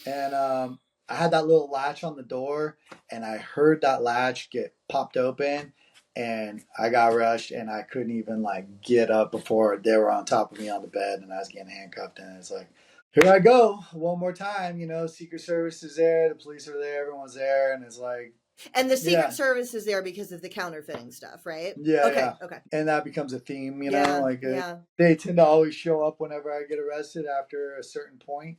And I had that little latch on the door, and I heard that latch get popped open, and I got rushed, and I couldn't even like get up before they were on top of me on the bed, and I was getting handcuffed, and it's like, here I go, one more time, you know, Secret Service is there, the police are there, everyone's there, and it's like, And the Secret yeah, Service is there because of the counterfeiting stuff, right? yeah, Okay, yeah, okay. and that becomes a theme, you know, Yeah, like yeah. they tend to always show up whenever I get arrested after a certain point.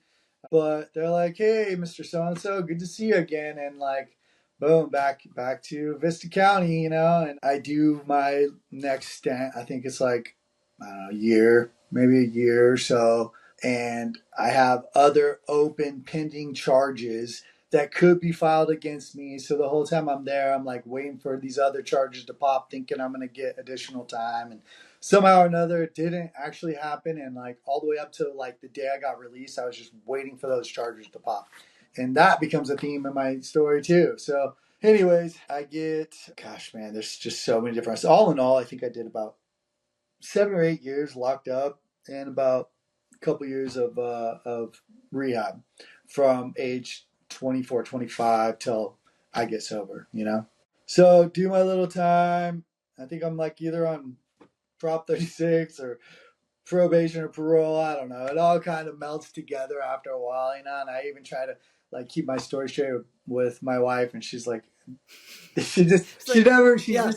But they're like, "Hey, Mr. So and So, good to see you again," and like, boom, back to Vista County, you know. And I do my next stint. I think it's like I don't know, a year, maybe a year or so, and I have other open pending charges that could be filed against me. So the whole time I'm there, I'm like waiting for these other charges to pop, thinking I'm going to get additional time. And somehow or another, it didn't actually happen. And like all the way up to like the day I got released, I was just waiting for those charges to pop. And that becomes a theme in my story too. So, anyways, I get, gosh, man, there's just so many different. So all in all, I think I did about 7 or 8 years locked up and about a couple years of rehab from age 24, 25 till I get sober, you know? So do my little time. I think I'm like either on Prop 36 or probation or parole. I don't know. It all kind of melts together after a while, you know? And I even try to like keep my story straight with my wife, and she's like, It's like, yeah.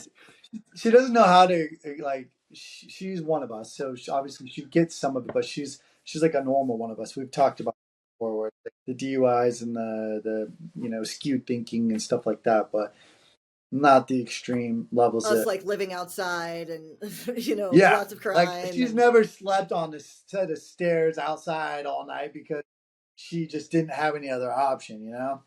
she doesn't know how to like she's one of us, so obviously she gets some of it, but she's like a normal one of us. We've talked about it before, where the DUIs and the you know skewed thinking and stuff like that, but not the extreme levels Us that like living outside and, yeah, lots of like crime. she's And never slept on this set of stairs outside all night because she just didn't have any other option, you know.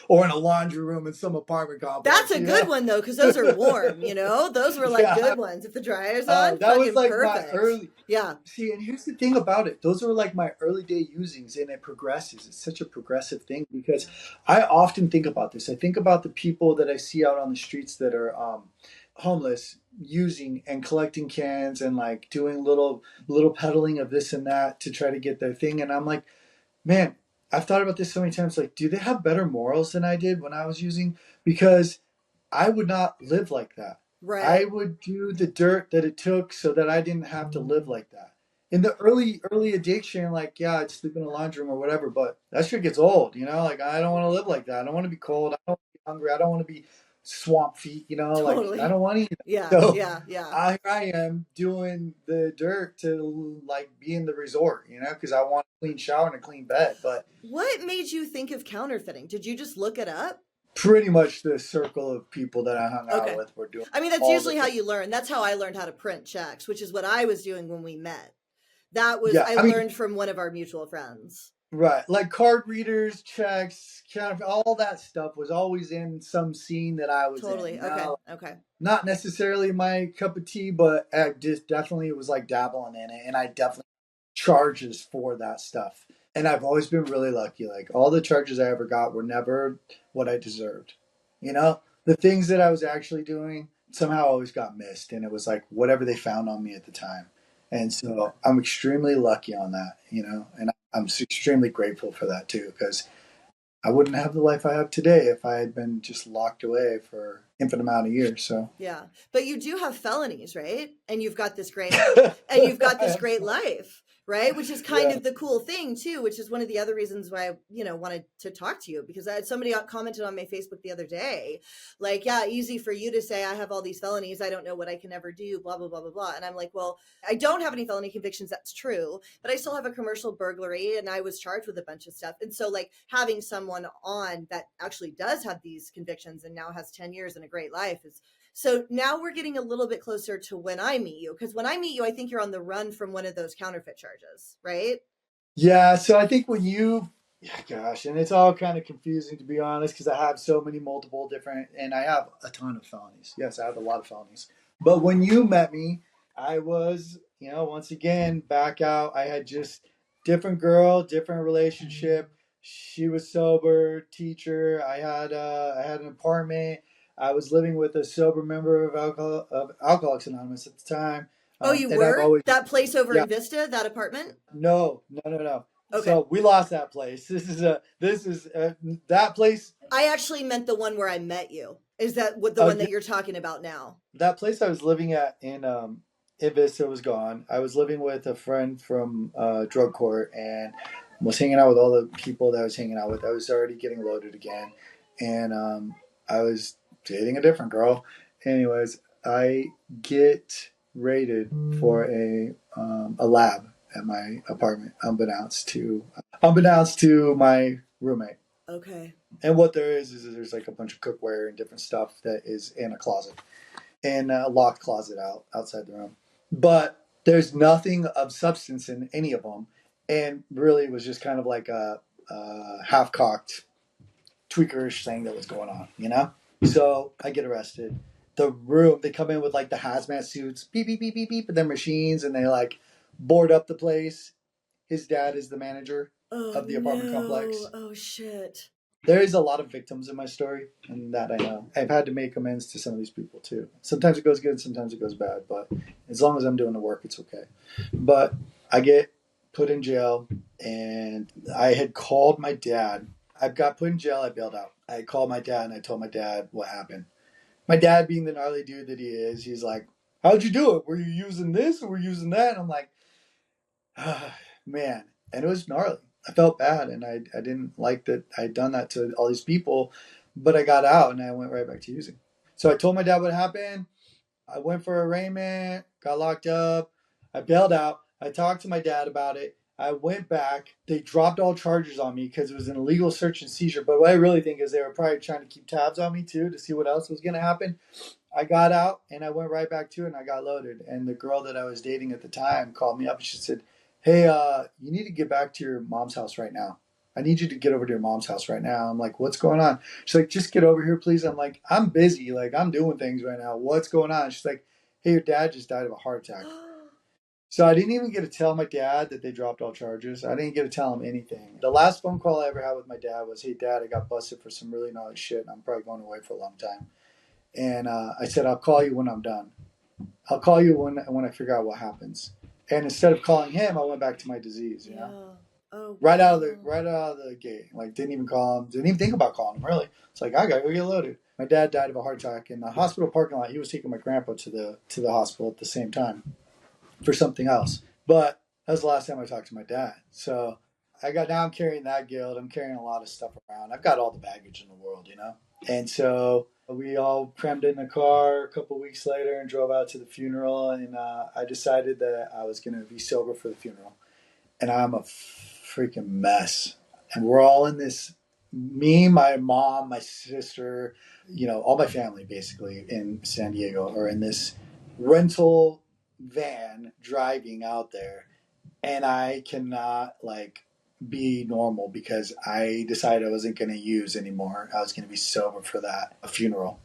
or in a laundry room in some apartment That's complex, a good one though, because those are warm, Those were like Yeah. good ones. If the dryer's on, That was fucking like my perfect. early. Yeah. See, and here's the thing about it. Those are like my early day usings, and it progresses. It's such a progressive thing because I often think about this. I think about the people that I see out on the streets that are homeless, using and collecting cans and like doing little peddling of this and that to try to get their thing. And I'm like, man, I've thought about this so many times. Like, do they have better morals than I did when I was using? Because I would not live like that. I Right. would do the dirt that it took so that I didn't have to live like that. In the early addiction, like, yeah, I'd sleep in a laundry room or whatever, but that shit gets old, Like, I don't want to live like that. I don't want to be cold. I don't want to be hungry. I don't want to be swamp feet, Like, I Totally. don't want to eat that. Yeah. So Yeah. Yeah. I am doing the dirt to, like, be in the resort, because I want a clean shower and a clean bed. But What made you think of counterfeiting? Did you just look it up? pretty much the circle of people that I hung out Okay. with were doing I mean, that's all the usually how things. you learn. That's how I learned how to print checks, which is what I was doing when we met. Yeah, I I mean, learned from one of our mutual friends. right, like card readers, checks, all that stuff was always in some scene that I was in. Totally. Okay. Okay. Not necessarily my cup of tea, but I just definitely was like dabbling in it, and I definitely charges for that stuff. And I've always been really lucky. Like all the charges I ever got were never what I deserved. The things that I was actually doing somehow always got missed, and it was like whatever they found on me at the time. And so I'm extremely lucky on that, and I'm extremely grateful for that too, because I wouldn't have the life I have today if I had been just locked away for infinite amount of years. So Yeah. But you do have felonies, right? And you've got this great I have life, right? Which is kind yeah. of the cool thing too, which is one of the other reasons why I, wanted to talk to you because I had somebody commented on my Facebook the other day, like, yeah, easy for you to say I have all these felonies, I don't know what I can ever do, blah blah blah blah blah. And I'm like, well, I don't have any felony convictions, that's true, but I still have a commercial burglary and I was charged with a bunch of stuff. And so like having someone on that actually does have these convictions and now has 10 years and a great life is so now we're getting a little bit closer to when I meet you. Because when I meet you, I think you're on the run from one of those counterfeit charges, right? Yeah, so I think when you, yeah, gosh, and it's all kind of confusing to be honest, because I have so many multiple different, and I have a ton of felonies. Yes, I have a lot of felonies. But when you met me, I was, once again, back out. I had just different girl, different relationship. She was sober, teacher. I had an apartment. I was living with a sober member of Alcoholics Anonymous at the time. Oh, you And I've were always, that place over yeah, in Vista, that apartment? no, no, no, no. Okay. So we lost that place. This is that place. I actually meant the one where I met you. Is that what the Oh, one that you're talking about now? that place I was living at in Vista was gone. I was living with a friend from drug court and was hanging out with all the people that I was hanging out with. I was already getting loaded again, and I was dating a different girl. Anyways, I get raided for a lab at my apartment, unbeknownst to my roommate. Okay. And what there is there's like a bunch of cookware and different stuff that is in a closet and a locked closet outside the room. But there's nothing of substance in any of them, and really it was just kind of like a half cocked tweakerish thing that was going on. So I get arrested. The room they come in with like the hazmat suits, beep beep beep beep beep, and their machines, and they like board up the place. His dad is the manager Oh of the apartment no. complex. Oh shit. There is a lot of victims in my story, and that I know. I've had to make amends to some of these people too. Sometimes it goes good, sometimes it goes bad, but as long as I'm doing the work, it's okay. But I get put in jail, and I had called my dad. I got put in jail, I bailed out. I called my dad, and I told my dad what happened. My dad, being the gnarly dude that he is, he's like, "How'd you do it? Were you using this or were you using that?" And I'm like, man, and it was gnarly. I felt bad, and I didn't like that I'd done that to all these people, but I got out and I went right back to using. So I told my dad what happened. I went for arraignment, got locked up. I bailed out. I talked to my dad about it. I went back. They dropped all charges on me because it was an illegal search and seizure. But what I really think is they were probably trying to keep tabs on me too to see what else was going to happen. I got out and I went right back to it and I got loaded. And the girl that I was dating at the time called me up and she said, "Hey, you need to get back to your mom's house right now." I need you to get over to your mom's house right now. I'm like, what's going on? She's like, just get over here, please. I'm like, I'm busy. Like, I'm doing things right now. What's going on? She's like, hey, your dad just died of a heart attack. So I didn't even get to tell my dad that they dropped all charges. I didn't get to tell him anything. The last phone call I ever had with my dad was, hey, Dad, I got busted for some really gnarly shit, and I'm probably going away for a long time. And I said, I'll call you when I'm done. I'll call you when I figure out what happens. And instead of calling him, I went back to my disease, you know? Oh, Right out wow. of the gate. Like, didn't even call him, didn't even think about calling him, really. It's like, I gotta go get loaded. My dad died of a heart attack in the hospital parking lot. He was taking my grandpa to the hospital at the same time for something else. But that was the last time I talked to my dad. So now I'm carrying that guilt. I'm carrying a lot of stuff around. I've got all the baggage in the world, you know? And so we all crammed in the car a couple weeks later and drove out to the funeral. And I decided that I was going to be sober for the funeral. And I'm a freaking mess. And we're all in this, me, my mom, my sister, all my family basically in San Diego are in this rental van driving out there. And I cannot be normal because I decided I wasn't going to use anymore. I was going to be sober for that funeral.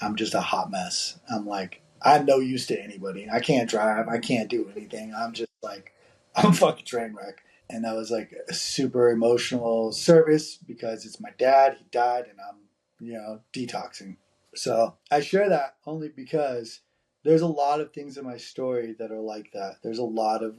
I'm just a hot mess. I'm like, I'm no use to anybody. I can't drive. I can't do anything. I'm just like, I'm a fucking train wreck. And that was like a super emotional service because it's my dad. He died and I'm, detoxing. So I share that only because there's a lot of things in my story that are like that. There's a lot of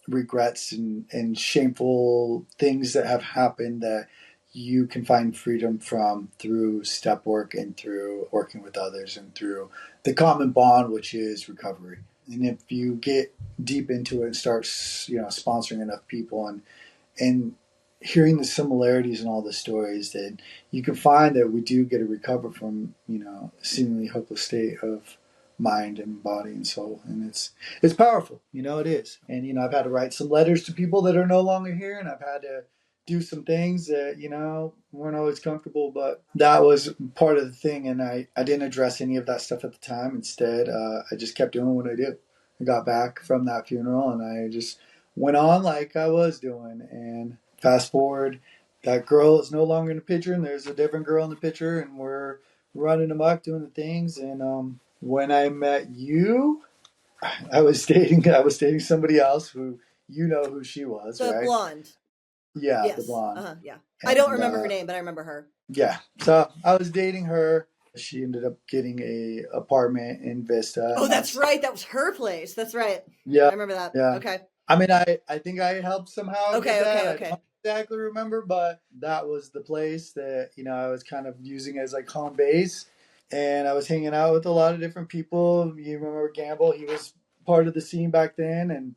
regrets and shameful things that have happened that you can find freedom from through step work and through working with others and through the common bond, which is recovery. And if you get deep into it and start, sponsoring enough people and hearing the similarities in all the stories, then you can find that we do get to recover from, a seemingly hopeless state of mind and body and soul. And it's powerful, it is. And, I've had to write some letters to people that are no longer here, and I've had to do some things that, weren't always comfortable, but that was part of the thing. And I didn't address any of that stuff at the time. Instead, I just kept doing what I did. I got back from that funeral and I just went on like I was doing. And fast forward, that girl is no longer in the picture, and there's a different girl in the picture, and we're running amok doing the things. And when I met you, I was dating somebody else who who she was, The right? blonde. Yeah, the Yes. blonde. Yeah. I don't And remember her name, but I remember her. yeah, so I was dating her. She ended up getting a apartment in Vista, Oh, and that's that's right. That was her place. That's right. yeah, I remember that. yeah. Okay. I mean, I think I helped somehow get Okay. that. Okay. I Okay. don't exactly remember, but that was the place that I was kind of using as like home base, and I was hanging out with a lot of different people. You remember Gamble? He was part of the scene back then,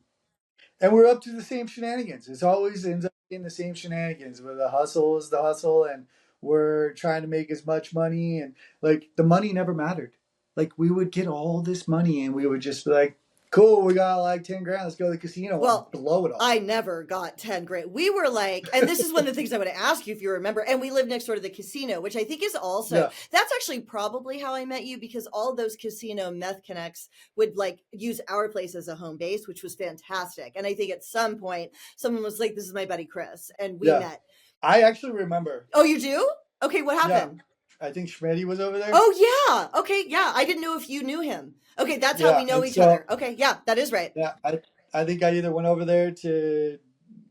and we're up to the same shenanigans. It's always ends up being the same shenanigans where the hustle is the hustle, and we're trying to make as much money, and like the money never mattered. Like we would get all this money and we would just be like, cool, we got like 10 grand, let's go to the casino and Well, blow it all. I never got 10 grand. We were like, and this is one of the things I would ask you if you remember. And we lived next door to the casino, which I think is also, Yeah. that's actually probably how I met you because all those casino meth connects would use our place as a home base, which was fantastic. And I think at some point, someone was like, this is my buddy Chris. And we Yeah. met. I actually remember. Oh, you do? Okay, what Yeah. happened? I think Schmitty was over there. Oh, yeah. Okay, yeah. I didn't know if you knew him. Okay, that's how Yeah. we know And each so, other. Okay, yeah, that is right. yeah, I think I either went over there to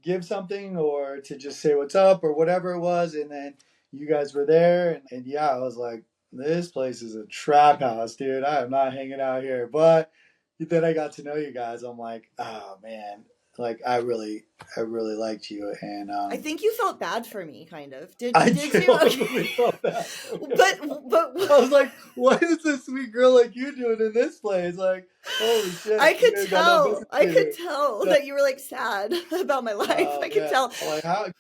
give something or to just say what's up or whatever it was. And then you guys were there. And yeah, I was like, this place is a trap house, dude. I am not hanging out here. But then I got to know you guys. I'm like, oh, man. Like, I really liked you. And I think you felt bad for me, kind of. I Did you? totally Okay. felt bad for you. but I was like, what is this sweet girl like you doing in this place? Like, holy shit, I you could guys got no tell. business I being could here. tell Yeah. that you were sad about my life. Oh I could man, tell. I'm like,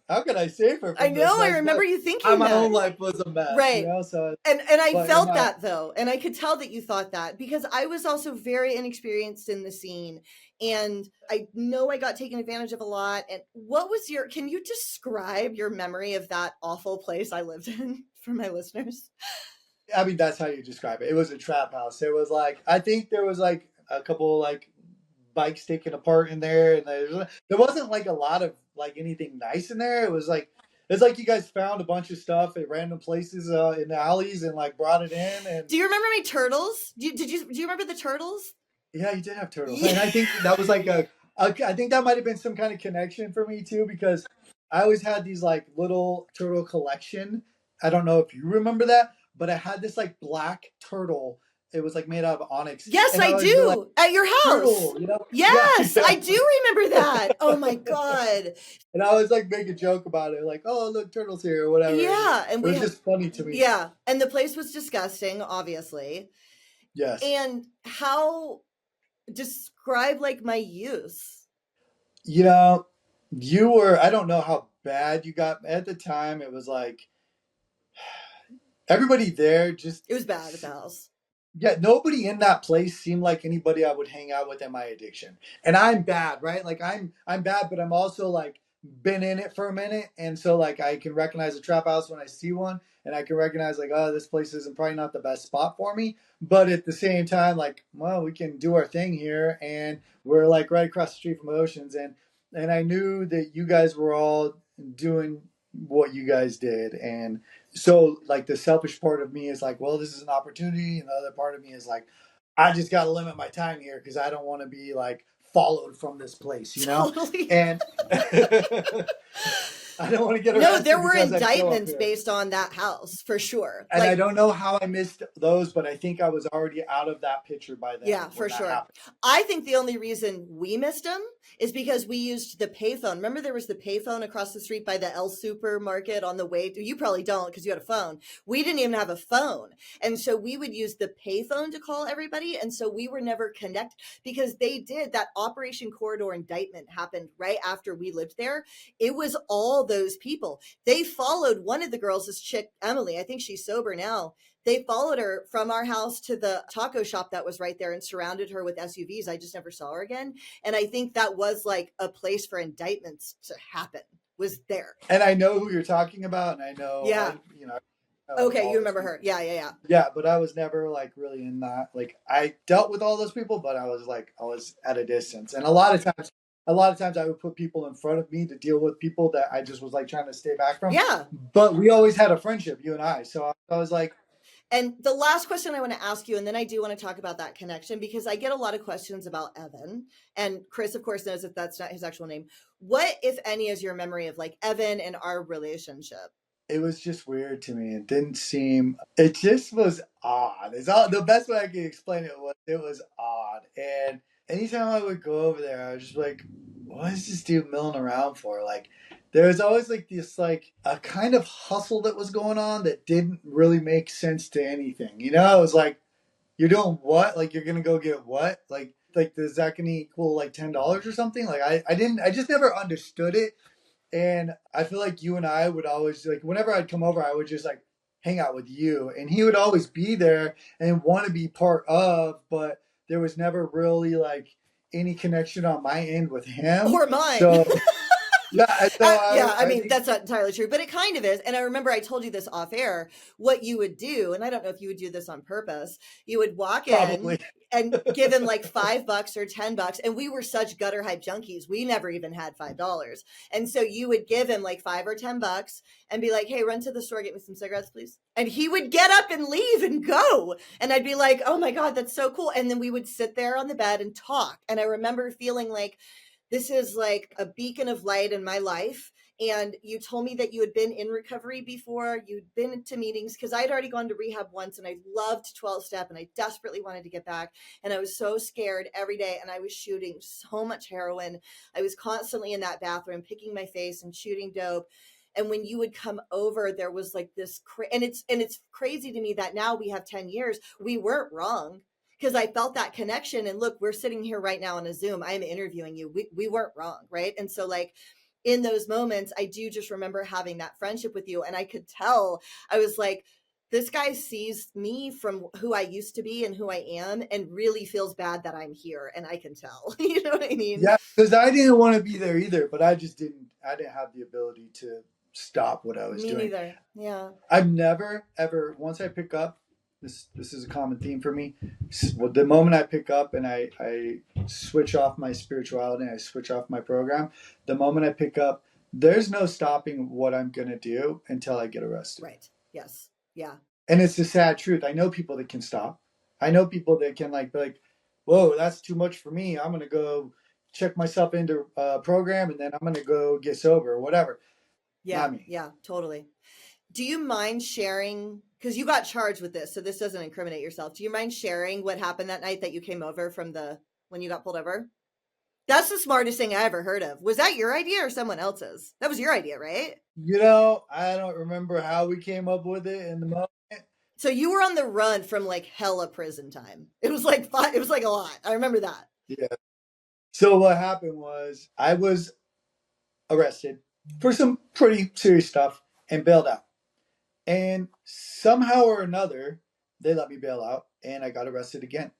how can I save her I from this know. I mess? remember But you thinking my that. own life was a mess, Right. So, And I but in felt my that though. And I could tell that you thought that because I was also very inexperienced in the scene. And I know I got taken advantage of a lot. And can you describe your memory of that awful place I lived in for my listeners? I mean, that's how you describe it. It was a trap house. There was like, I think there was like a couple like bikes taken apart in there, and there wasn't like a lot of like anything nice in there. It was like it's like you guys found a bunch of stuff at random places in the alleys and like brought it in. And Do you remember my turtles? Do you remember the turtles? yeah, you did have turtles, Yeah. and I think that was like I think that might have been some kind of connection for me too, because I always had these like little turtle collection. I don't know if you remember that, but I had this like black turtle. It was like made out of onyx, Yes, and I I would be like, do. At your house. turtle, you know? Yeah, Yes, yeah. I do remember that. Oh my God. And I was like make a joke about it, like, oh look, turtles here or whatever. And Yeah, and it we was had, just funny to me. yeah, and the place was disgusting, obviously. Yes. And how describe like my use? You know, you were I don't know how bad you got at the time. It was like everybody there just It was bad at the house. yeah, nobody in that place seemed like anybody I would hang out with in my addiction. And I'm bad, right? Like I'm bad, but I'm also like been in it for a minute, and so like I can recognize a trap house when I see one, and I can recognize like, oh, this place isn't probably not the best spot for me. But at the same time, like, well, we can do our thing here, and we're like right across the street from Oceans, and I knew that you guys were all doing what you guys did, and so like the selfish part of me is like, well, this is an opportunity, and the other part of me is like, I just got to limit my time here because I don't want to be like followed from this place, you know. Totally. And I don't want to get No, there arrested were because I show up indictments here. based on that house for sure. And I Like, don't know how I missed those, but I think I was already out of that picture by then. yeah, When for that sure. happened. I think the only reason we missed them is because we used the payphone. Remember, there was the payphone across the street by the El Supermarket on the way. You probably don't because you had a phone. We didn't even have a phone. And so we would use the payphone to call everybody. And so we were never connected because they did that Operation Corridor indictment happened right after we lived there. It was all those people. They followed one of the girls, this chick, Emily. I think she's sober now. They followed her from our house to the taco shop that was right there and surrounded her with SUVs. I just never saw her again. And I think that was like a place for indictments to happen, was there. And I know who you're talking about, and I know, Yeah. you know Okay, you all those remember people. her. Yeah, yeah, yeah. Yeah, but I was never like really in that. Like I dealt with all those people, but I was at a distance. And a lot of times I would put people in front of me to deal with people that I just was like trying to stay back from. Yeah. But we always had a friendship, you and I. So I was like, And the last question I want to ask you, and then I do want to talk about that connection because I get a lot of questions about Evan. And Chris, of course, knows that that's not his actual name. What, if any, is your memory of like Evan and our relationship? it was just weird to me. It didn't seem. It just was odd. It's all the best way I can explain it was odd. And anytime I would go over there, I was just like, "What is this dude milling around for?" Like, there was always like this like a kind of hustle that was going on that didn't really make sense to anything. You know, it was like, "You're doing what? Like, you're gonna go get what? Like, is that gonna equal like $10 or something?" Like, I just never understood it. And I feel like you and I would always like whenever I'd come over, I would just like hang out with you, and he would always be there and want to be part of, but there was never really like any connection on my end with him. Or mine. So yeah, so Yeah, I I mean, think that's not entirely true, but it kind of is. And I remember I told you this off air, what you would do, and I don't know if you would do this on purpose. You would walk in probably and give him like $5 or $10. And we were such gutter hype junkies. We never even had $5. And so you would give him like 5 or 10 bucks and be like, hey, run to the store, get me some cigarettes, please. And he would get up and leave and go. And I'd be like, oh my God, that's so cool. And then we would sit there on the bed and talk. And I remember feeling like, this is like a beacon of light in my life. And you told me that you had been in recovery before, you'd been to meetings because I'd already gone to rehab once and I loved 12 step and I desperately wanted to get back. And I was so scared every day and I was shooting so much heroin. I was constantly in that bathroom picking my face and shooting dope. And when you would come over, there was like this, and it's crazy to me that now we have 10 years, we weren't wrong because I felt that connection. And look, we're sitting here right now on a Zoom. I'm interviewing you. We weren't wrong, right? And so like in those moments, I do just remember having that friendship with you. And I could tell, I was like, this guy sees me from who I used to be and who I am and really feels bad that I'm here. And I can tell, you know what I mean? yeah, because I didn't want to be there either, but I didn't have the ability to stop what I was Me doing. neither. Yeah. I've never ever once I pick up this is a common theme for me. The moment I pick up and I switch off my spirituality and I switch off my program, the moment I pick up, there's no stopping what I'm going to do until I get arrested. Right. Yes. Yeah. And it's the sad truth. I know people that can stop. I know people that can like be like, whoa, that's too much for me. I'm going to go check myself into a program and then I'm going to go get sober or whatever. Yeah. Not me. Yeah. Totally. Do you mind sharing? Because you got charged with this, so this doesn't incriminate yourself. Do you mind sharing what happened that night that you came over from when you got pulled over? That's the smartest thing I ever heard of. Was that your idea or someone else's? That was your idea, right? I don't remember how we came up with it in the moment. So you were on the run from like hella prison time. It was like it was like a lot. I remember that. Yeah. So what happened was I was arrested for some pretty serious stuff and bailed out. And somehow or another, they let me bail out and I got arrested again.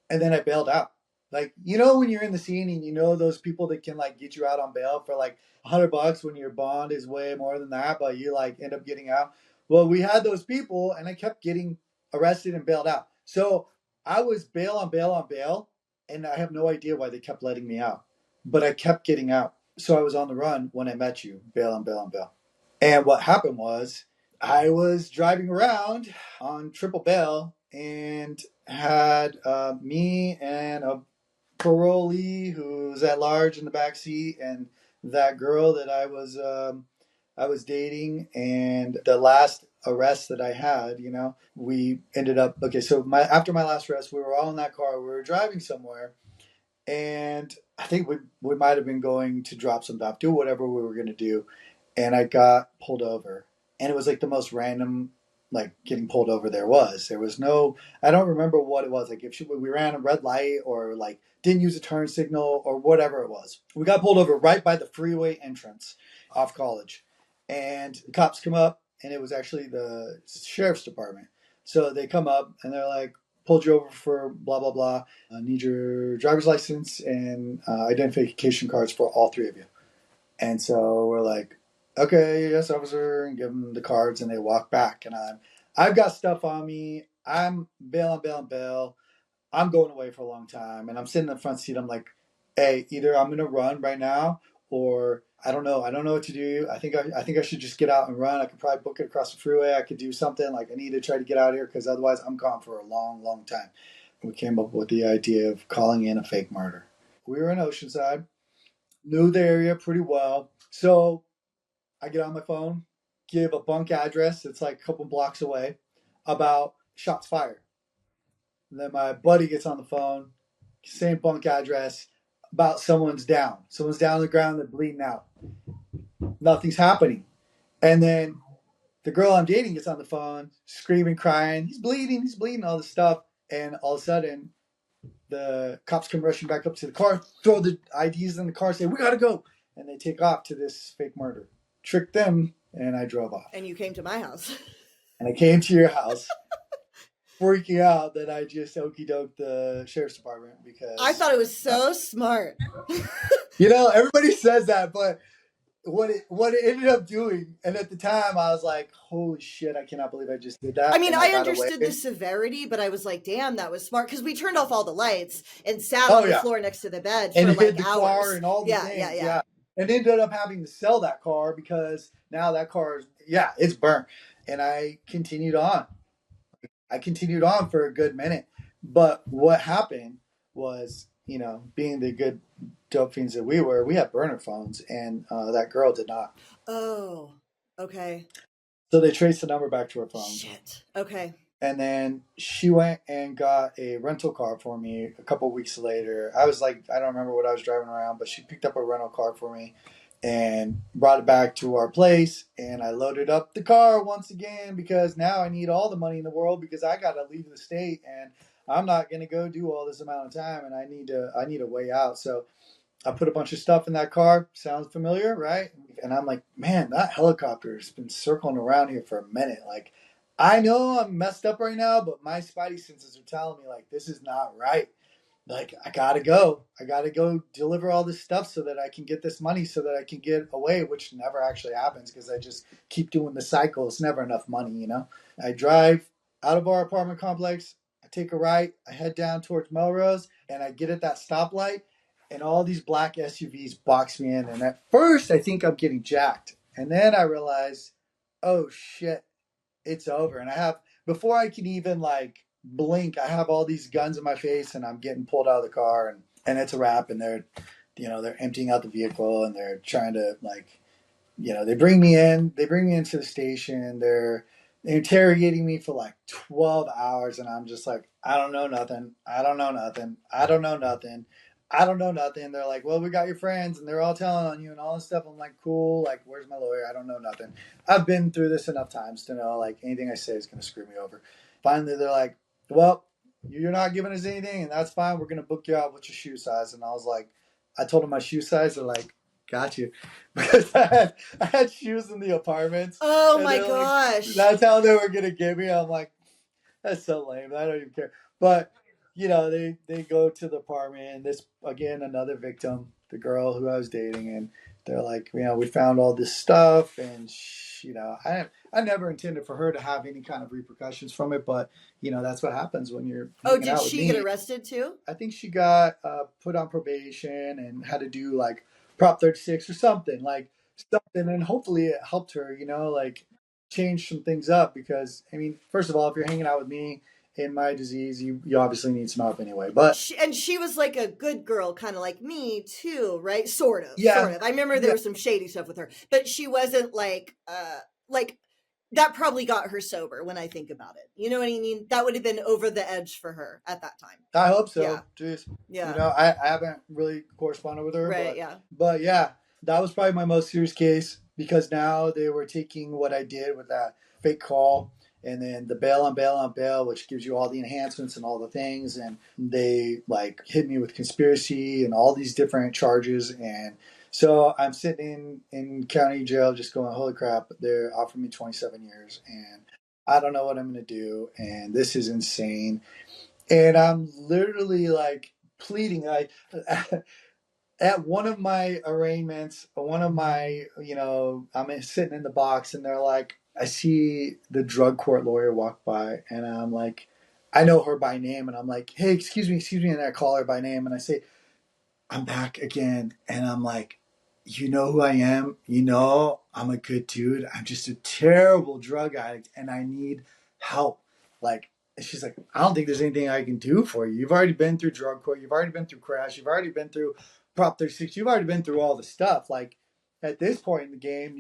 And then I bailed out. Like, when you're in the scene and those people that can like get you out on bail for like $100 when your bond is way more than that, but you like end up getting out. Well, we had those people and I kept getting arrested and bailed out. So I was bail on bail on bail, and I have no idea why they kept letting me out. But I kept getting out. So I was on the run when I met you, bail on bail on bail. And what happened was I was driving around on triple bail and had me and a parolee who's at large in the back seat, and that girl that I was dating, and the last arrest that I had, we ended up okay. So after my last arrest, we were all in that car. We were driving somewhere, and I think we might have been going to drop some stuff, do whatever we were going to do, and I got pulled over, and it was like the most random like getting pulled over there was. There was no, I don't remember what it was. Like if we ran a red light or like didn't use a turn signal or whatever it was. We got pulled over right by the freeway entrance off College, and the cops come up, and it was actually the sheriff's department. So they come up and they're like, pulled you over for blah blah blah. I need your driver's license and identification cards for all three of you. And so we're like, okay, yes, officer, and give them the cards, and they walk back. And I've got stuff on me. I'm bail on bail on bail. I'm going away for a long time, and I'm sitting in the front seat. I'm like, hey, either I'm gonna run right now, or I don't know. I don't know what to do. I think I should just get out and run. I could probably book it across the freeway. I could do something. Like I need to try to get out of here because otherwise I'm gone for a long, long time. We came up with the idea of calling in a fake murder. We were in Oceanside, knew the area pretty well. So I get on my phone, give a bunk address that's like a couple blocks away about shots fired. And then my buddy gets on the phone, same bunk address, about someone's down. Someone's down on the ground, they're bleeding out. Nothing's happening. And then the girl I'm dating gets on the phone, screaming, crying, he's bleeding, all this stuff. And all of a sudden, the cops come rushing back up to the car, throw the IDs in the car, say, we gotta go. And they take off to this fake murder. Tricked them, and I drove off. And you came to my house. And I came to your house, freaking out that I just okey doked the sheriff's department because I thought it was so smart. Everybody says that, but what it ended up doing, and at the time I was like, holy shit, I cannot believe I just did that. I mean, and I got understood away. the severity, but I was like, damn, that was smart because we turned off all the lights and sat on the floor next to the bed and for hid like the hours. Car and all the things. Yeah. And ended up having to sell that car because now that car is, it's burnt. And I continued on. For a good minute. But what happened was, being the good dope fiends that we were, we had burner phones, and that girl did not. Oh, okay. So they traced the number back to her phone. Shit. Okay. And then she went and got a rental car for me a couple weeks later. I was like, I don't remember what I was driving around, but she picked up a rental car for me and brought it back to our place. And I loaded up the car once again because now I need all the money in the world because I got to leave the state and I'm not going to go do all this amount of time, and I need a way out. So I put a bunch of stuff in that car. Sounds familiar, right? And I'm like, man, that helicopter has been circling around here for a minute. Like, I know I'm messed up right now, but my spidey senses are telling me, like, this is not right. Like, I gotta go. I gotta go deliver all this stuff so that I can get this money so that I can get away, which never actually happens because I just keep doing the cycle. It's never enough money, I drive out of our apartment complex. I take a right, I head down towards Melrose, and I get at that stoplight, and all these black SUVs box me in. And at first, I think I'm getting jacked. And then I realize, oh shit, it's over. And I have, before I can even like blink, I have all these guns in my face, and I'm getting pulled out of the car, and it's a wrap. And they're, they're emptying out the vehicle, and they're trying to like, they bring me into the station. They're interrogating me for like 12 hours. And I'm just like, I don't know nothing. I don't know nothing. I don't know nothing. I don't know nothing. They're like, well, we got your friends, and they're all telling on you and all this stuff. I'm like, cool. Like, where's my lawyer? I don't know nothing. I've been through this enough times to know like anything I say is going to screw me over. Finally, they're like, well, you're not giving us anything, and that's fine. We're going to book you out with your shoe size. And I was like, I told them my shoe size. They're like, got you. Because I had shoes in the apartments, Oh and my they're like, gosh. that's how they were going to give me. I'm like, that's so lame. I don't even care. But they go to the apartment, and this again another victim, the girl who I was dating, and they're like, we found all this stuff, and I never intended for her to have any kind of repercussions from it, but that's what happens when you're Oh, hanging did out with she get me. arrested too? I think she got put on probation and had to do like Prop 36 or something, and hopefully it helped her, like change some things up. Because I mean, first of all, if you're hanging out with me in my disease, you obviously need some help anyway. But She was like a good girl, kind of like me too, right? Sort of, yeah, sort of. I remember there yeah, was some shady stuff with her, but she wasn't like that probably got her sober when I think about it. You know what I mean? That would have been over the edge for her at that time. I hope Yeah. so. Just Yeah. I haven't really corresponded with her, Right. but Yeah. yeah, that was probably my most serious case, because now they were taking what I did with that fake call, and then the bail on bail on bail, which gives you all the enhancements and all the things, and they like hit me with conspiracy and all these different charges. And so I'm sitting in county jail just going, holy crap, they're offering me 27 years, and I don't know what I'm going to do, and this is insane. And I'm literally like pleading. I at one of my arraignments, one of my, I'm sitting in the box, and they're like, I see the drug court lawyer walk by, and I'm like, I know her by name, and I'm like, hey, excuse me, and I call her by name, and I say, I'm back again. And I'm like, you know who I am? I'm a good dude. I'm just a terrible drug addict, and I need help. Like, and she's like, I don't think there's anything I can do for you. You've already been through drug court. You've already been through crash. You've already been through Prop 36. You've already been through all the stuff. Like, at this point in the game,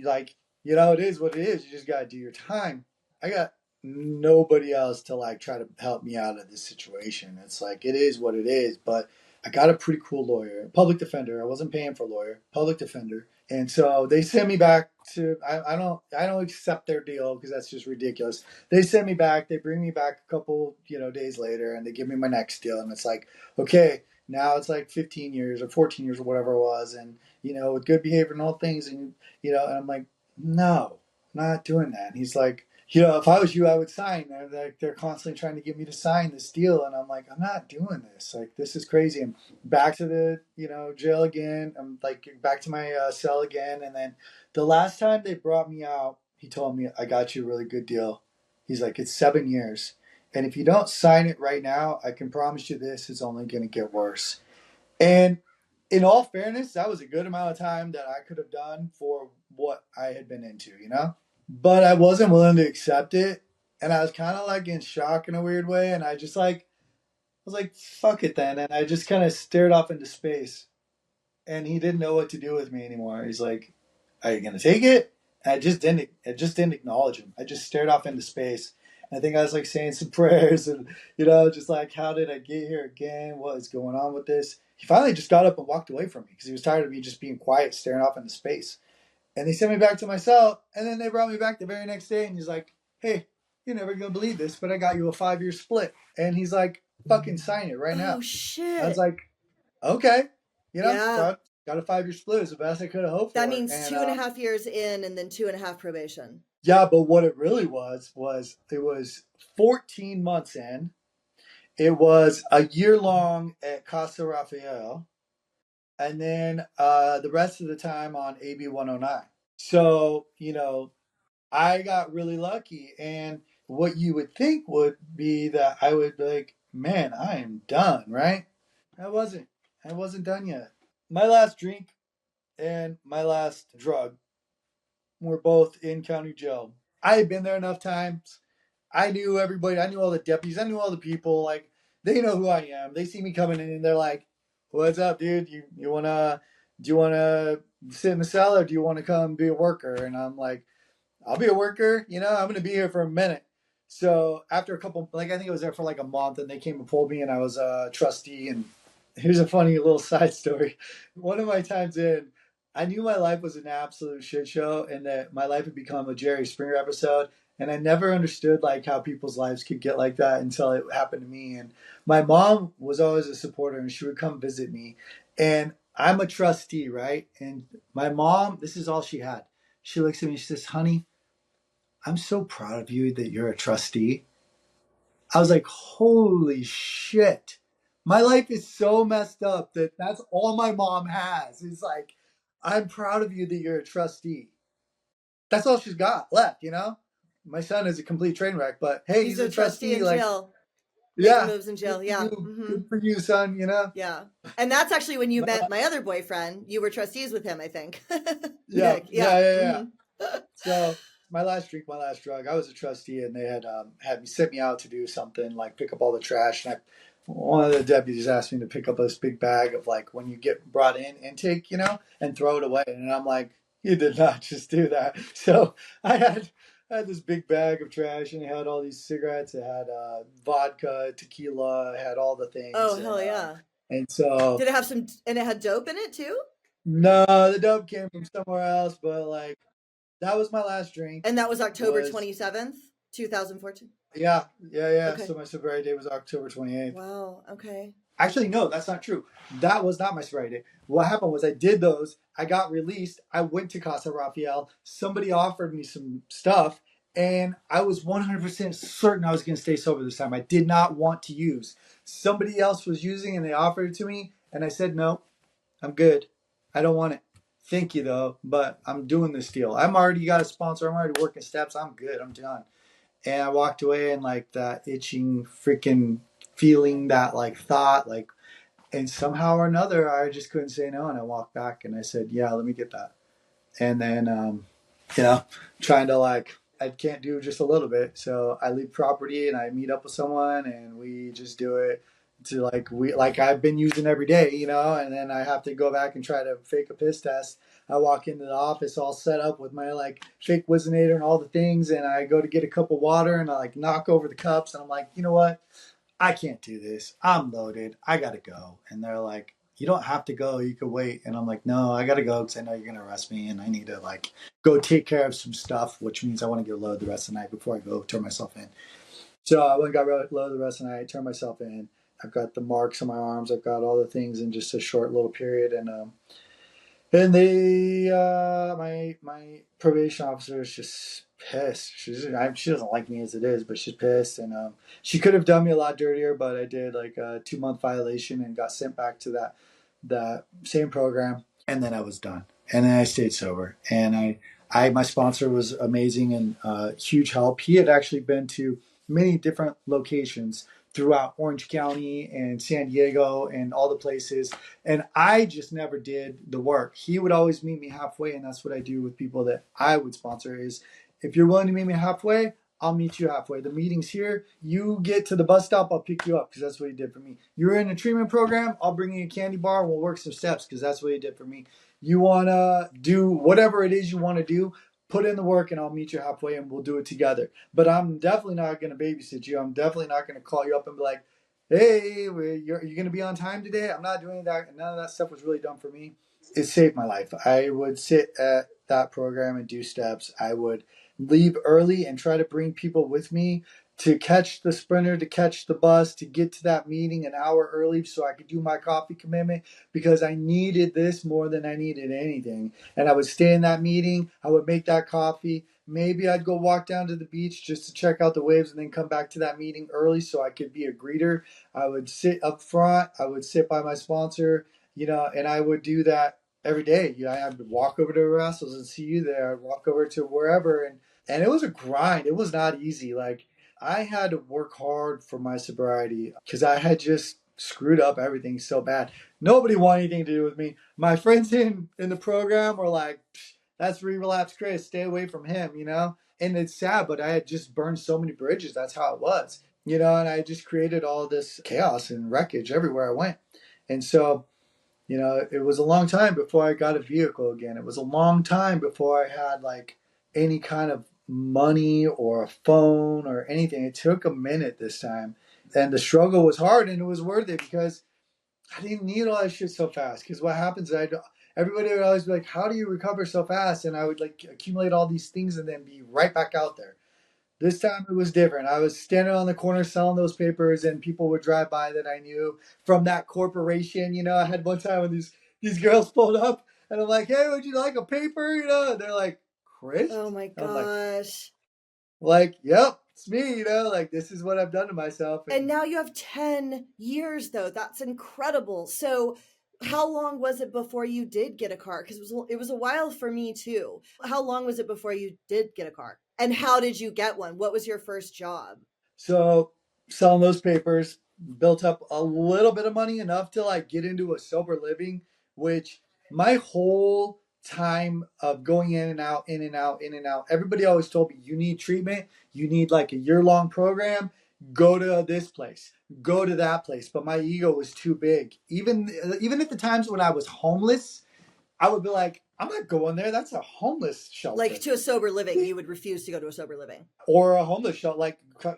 it is what it is. You just got to do your time. I got nobody else to like try to help me out of this situation. It's like, it is what it is. But I got a pretty cool lawyer, public defender. I wasn't paying for a lawyer, public defender. And so they sent me back to, I don't accept their deal because that's just ridiculous. They send me back, they bring me back a couple, days later, and they give me my next deal. And it's like, okay, now it's like 15 years or 14 years or whatever it was. And, with good behavior and all things. And, and I'm like, no, I'm not doing that. And he's like, if I was you, I would sign. They're constantly trying to get me to sign this deal, and I'm like, I'm not doing this. Like, this is crazy. I'm back to the jail again. I'm like back to my cell again. And then the last time they brought me out, he told me, I got you a really good deal. He's like, it's 7 years, and if you don't sign it right now, I can promise you this is only going to get worse. And in all fairness, that was a good amount of time that I could have done for what I had been into. But I wasn't willing to accept it. And I was kind of like in shock in a weird way. And I just like, I was like, fuck it then. And I just kind of stared off into space. And he didn't know what to do with me anymore. He's like, are you going to take it? And I just didn't acknowledge him. I just stared off into space. And I think I was like saying some prayers and, just like, how did I get here again? What is going on with this? He finally just got up and walked away from me because he was tired of me just being quiet, staring off into space. And they sent me back to my cell, and then they brought me back the very next day, and he's like, hey, you're never going to believe this, but I got you a 5-year split. And he's like, fucking sign it right Oh now. I was shit. like, okay. Yeah. Got a 5-year split. It was the best I could have hoped That for. means And 2.5 years in, and then 2.5 probation. yeah, but what it really was it was 14 months in. It was a year long at Casa Rafael, and then the rest of the time on AB 109. So, I got really lucky. And what you would think would be that I would like man, I am done, right? I wasn't. I wasn't done yet. My last drink and my last drug were both in county jail. I had been there enough times. I knew everybody. I knew all the deputies. I knew all the people. Like, they know who I am. They see me coming in and they're like, "What's up, dude? You wanna do you wanna sit in the cell or do you want to come be a worker?" And I'm like, I'll be a worker. I'm going to be here for a minute. So after a couple, like I think I was there for like a month, and they came and pulled me, and I was a trustee. And here's a funny little side story. One of my times in, I knew my life was an absolute shit show, and that my life had become a Jerry Springer episode. And I never understood like how people's lives could get like that until it happened to me. And my mom was always a supporter, and she would come visit me. And I'm a trustee, right? And my mom, this is all she had. She looks at me and she says, "Honey, I'm so proud of you that you're a trustee." I was like, holy shit. My life is so messed up that that's all my mom has. Is like, I'm proud of you that you're a trustee. That's all she's got left. My son is a complete train wreck, but hey, He's he's a a trustee trustee. in Like, jail, making yeah, moves in good jail. for Yeah. you. Hmm. Good for you, son. Yeah. And that's actually when you My, met my other boyfriend. You were trustees with him, I think. yeah, Nick. yeah, Yeah. yeah, yeah. Hmm. So my last drink, my last drug. I was a trustee, and they had me sent me out to do something like pick up all the trash. And one of the deputies asked me to pick up this big bag of like when you get brought in intake, and throw it away. And I'm like, you did not just do that. So I had this big bag of trash, and it had all these cigarettes. It had vodka, tequila. It had all the Oh, things, and hell yeah. so Did it have some, and it had dope in it too? no, the dope came from somewhere else, but like that was my last drink. And that was October Was 27th, 2014. Yeah, yeah, yeah. Okay. So my sobriety day was October 28th. Wow. Okay. Actually, no, that's not true. That was not my sobriety day. What happened was I did those. I got released. I went to Casa Rafael. Somebody offered me some stuff, and I was 100% certain I was going to stay sober this time. I did not want to use. Somebody else was using, and they offered it to me, and I said, no, I'm good. I don't want it. Thank you, though, but I'm doing this deal. I'm already got a sponsor. I'm already working steps. I'm good. I'm done. And I walked away and like that itching freaking feeling, that like thought, like, and somehow or another, I just couldn't say no. And I walked back and I said, yeah, let me get that. And then, you know, trying to like, I can't do just a little bit. So I leave property and I meet up with someone and we just do it to like I've been using every day, and then I have to go back and try to fake a piss test. I walk into the office all set up with my like fake Wizinator and all the things, and I go to get a cup of water and I like knock over the cups and I'm like, you know what? I can't do this. I'm loaded. I gotta go. And they're like, you don't have to go. You could wait. And I'm like, no, I gotta go because I know you're gonna arrest me, and I need to like go take care of some stuff, which means I want to get loaded the rest of the night before I go turn myself in. So I went and got loaded the rest of the night, turned myself in. I've got the marks on my arms. I've got all the things in just a short little period, and they my probation officer is just pissed. She doesn't like me as it is, but she's pissed, and she could have done me a lot dirtier, but I did like a 2 month violation and got sent back to that same program, and then I was done, and then I stayed sober, and I my sponsor was amazing and huge help. He had actually been to many different locations throughout Orange County and San Diego and all the places, and I just never did the work. He would always meet me halfway, and that's what I do with people that I would sponsor is if you're willing to meet me halfway, I'll meet you halfway. The meeting's here. You get to the bus stop, I'll pick you up because that's what he did for me. You're in a treatment program, I'll bring you a candy bar and we'll work some steps because that's what he did for me. You want to do whatever it is you want to do, put in the work and I'll meet you halfway and we'll do it together. But I'm definitely not going to babysit you. I'm definitely not going to call you up and be like, hey, you're going to be on time today? I'm not doing that. None of that stuff was really done for me. It saved my life. I would sit at that program and do steps. I would leave early and try to bring people with me to catch the sprinter, to catch the bus, to get to that meeting an hour early so I could do my coffee commitment because I needed this more than I needed anything. And I would stay in that meeting. I would make that coffee. Maybe I'd go walk down to the beach just to check out the waves and then come back to that meeting early so I could be a greeter. I would sit up front. I would sit by my sponsor, and I would do that every day. I would walk over to Russell's and see you there. I'd walk over to wherever, and it was a grind. It was not easy. Like I had to work hard for my sobriety because I had just screwed up everything so bad. Nobody wanted anything to do with me. My friends in the program were like, "That's relapse Chris. Stay away from him," you know. And it's sad, but I had just burned so many bridges. That's how it was, you know. And I just created all this chaos and wreckage everywhere I went. And so, you know, it was a long time before I got a vehicle again. It was a long time before I had like any kind of money or a phone or anything. It took a minute this time. And the struggle was hard and it was worth it because I didn't need all that shit so fast. Because what happens is everybody would always be like, "How do you recover so fast?" And I would like accumulate all these things and then be right back out there. This time it was different. I was standing on the corner selling those papers, and people would drive by that I knew from that corporation. You know, I had one time when these girls pulled up, and I'm like, "Hey, would you like a paper?" You know, and they're like, "Chris?" Oh my I'm like, gosh. "Yep, it's me." You know, like this is what I've done to myself. And And now you have 10 years though. That's incredible. So how long was it before you did get a car? Because it was a while for me too. How long was it before you did get a car? And how did you get one? What was your first job? so selling those papers built up a little bit of money enough to like get into a sober living, which my whole time of going in and out, in and out, in and out, everybody always told me you need treatment, you need like a year-long program, go to this place, go to that place. But my ego was too big. Even at the times when I was homeless, I would be like, I'm not going there. That's a homeless Like shelter to a sober living, you would refuse to go to a sober living. or a homeless shelter. Like,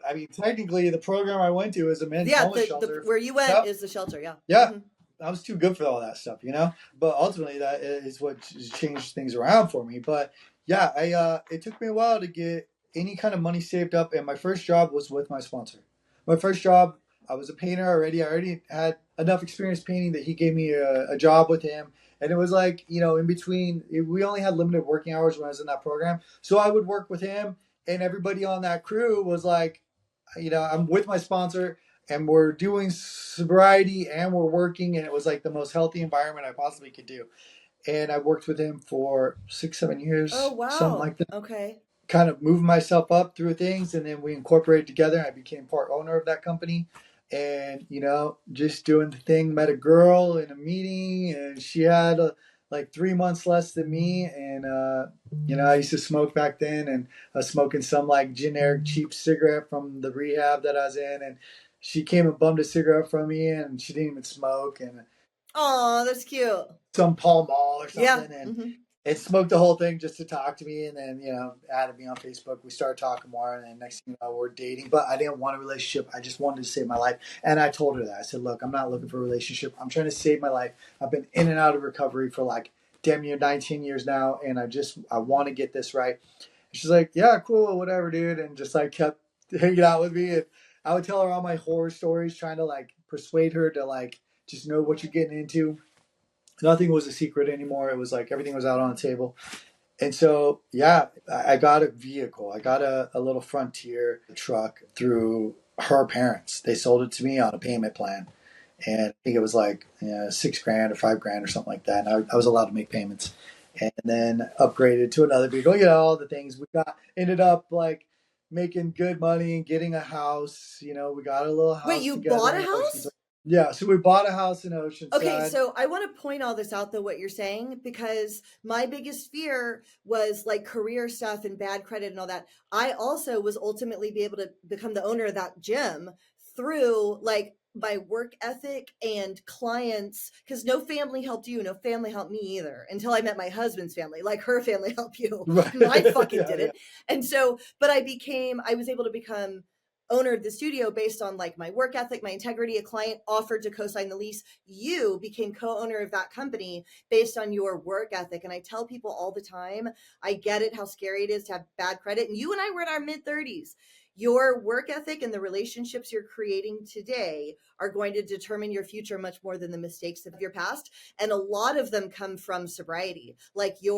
I mean, technically, the program I went to is a men's Yeah, homeless the shelter. where you went Yep. is the shelter. Yeah. Yeah. Hmm. I was too good for all that stuff, you know. But ultimately, that is what changed things around for me. But yeah, I it took me a while to get any kind of money saved up, and my first job was with my sponsor. My first job, I was a painter already. I already had enough experience painting that he gave me a job with him. And it was like, you know, in between, we only had limited working hours when I was in that program. So I would work with him, and everybody on that crew was like, you know, I'm with my sponsor and we're doing sobriety and we're working, and it was like the most healthy environment I possibly could do. And I worked with him for 6 7 years, Oh something wow. like that, Okay. kind of moving myself up through things, and then we incorporated together and I became part owner of that company. And you know, just doing the thing, met a girl in a meeting and she had like 3 months less than me. And you know, I used to smoke back then, and I was smoking some like generic cheap cigarette from the rehab that I was in. And she came and bummed a cigarette from me, and she didn't even smoke, and Oh, that's cute. some Pall Mall or Yeah. something. Hmm. And smoked the whole thing just to talk to me. And then, you know, added me on Facebook. We started talking more. And then next thing you know, we're dating. But I didn't want a relationship. I just wanted to save my life. And I told her that. I said, look, I'm not looking for a relationship. I'm trying to save my life. I've been in and out of recovery for like damn near 19 years now. And I want to get this right. And she's like, yeah, cool, whatever, dude. And just like kept hanging out with me. And I would tell her all my horror stories, trying to like persuade her to like just know what you're getting into. Nothing was a secret anymore. It was like everything was out on the table. And so, yeah, I got a vehicle. I got a little Frontier truck through her parents. They sold it to me on a payment plan. And I think it was like, you know, 6 grand or 5 grand or something like that. And I was allowed to make payments. And then upgraded to another vehicle. You know, all the things we got. Ended up like making good money and getting a house. You know, we got a little Wait, house you together bought a in Oceanside. house? Yeah, so we bought a house in Okay, Oceanside. so I want to point all this out though, what you're saying, because my biggest fear was like career stuff and bad credit and all that. I also was ultimately be able to become the owner of that gym through like my work ethic and clients, because no family helped you, no family helped me either until I met my husband's family. Like her family helped you, Right. mine fucking Yeah, yeah. didn't. And so, but I was able to become owner of the studio based on like my work ethic, my integrity. A client offered to co-sign the lease. You became co-owner of that company based on your work ethic. And I tell people all the time, I get it how scary it is to have bad credit. And you and I were in our mid 30s. Your work ethic and the relationships you're creating today are going to determine your future much more than the mistakes of your past. And a lot of them come from sobriety. Like you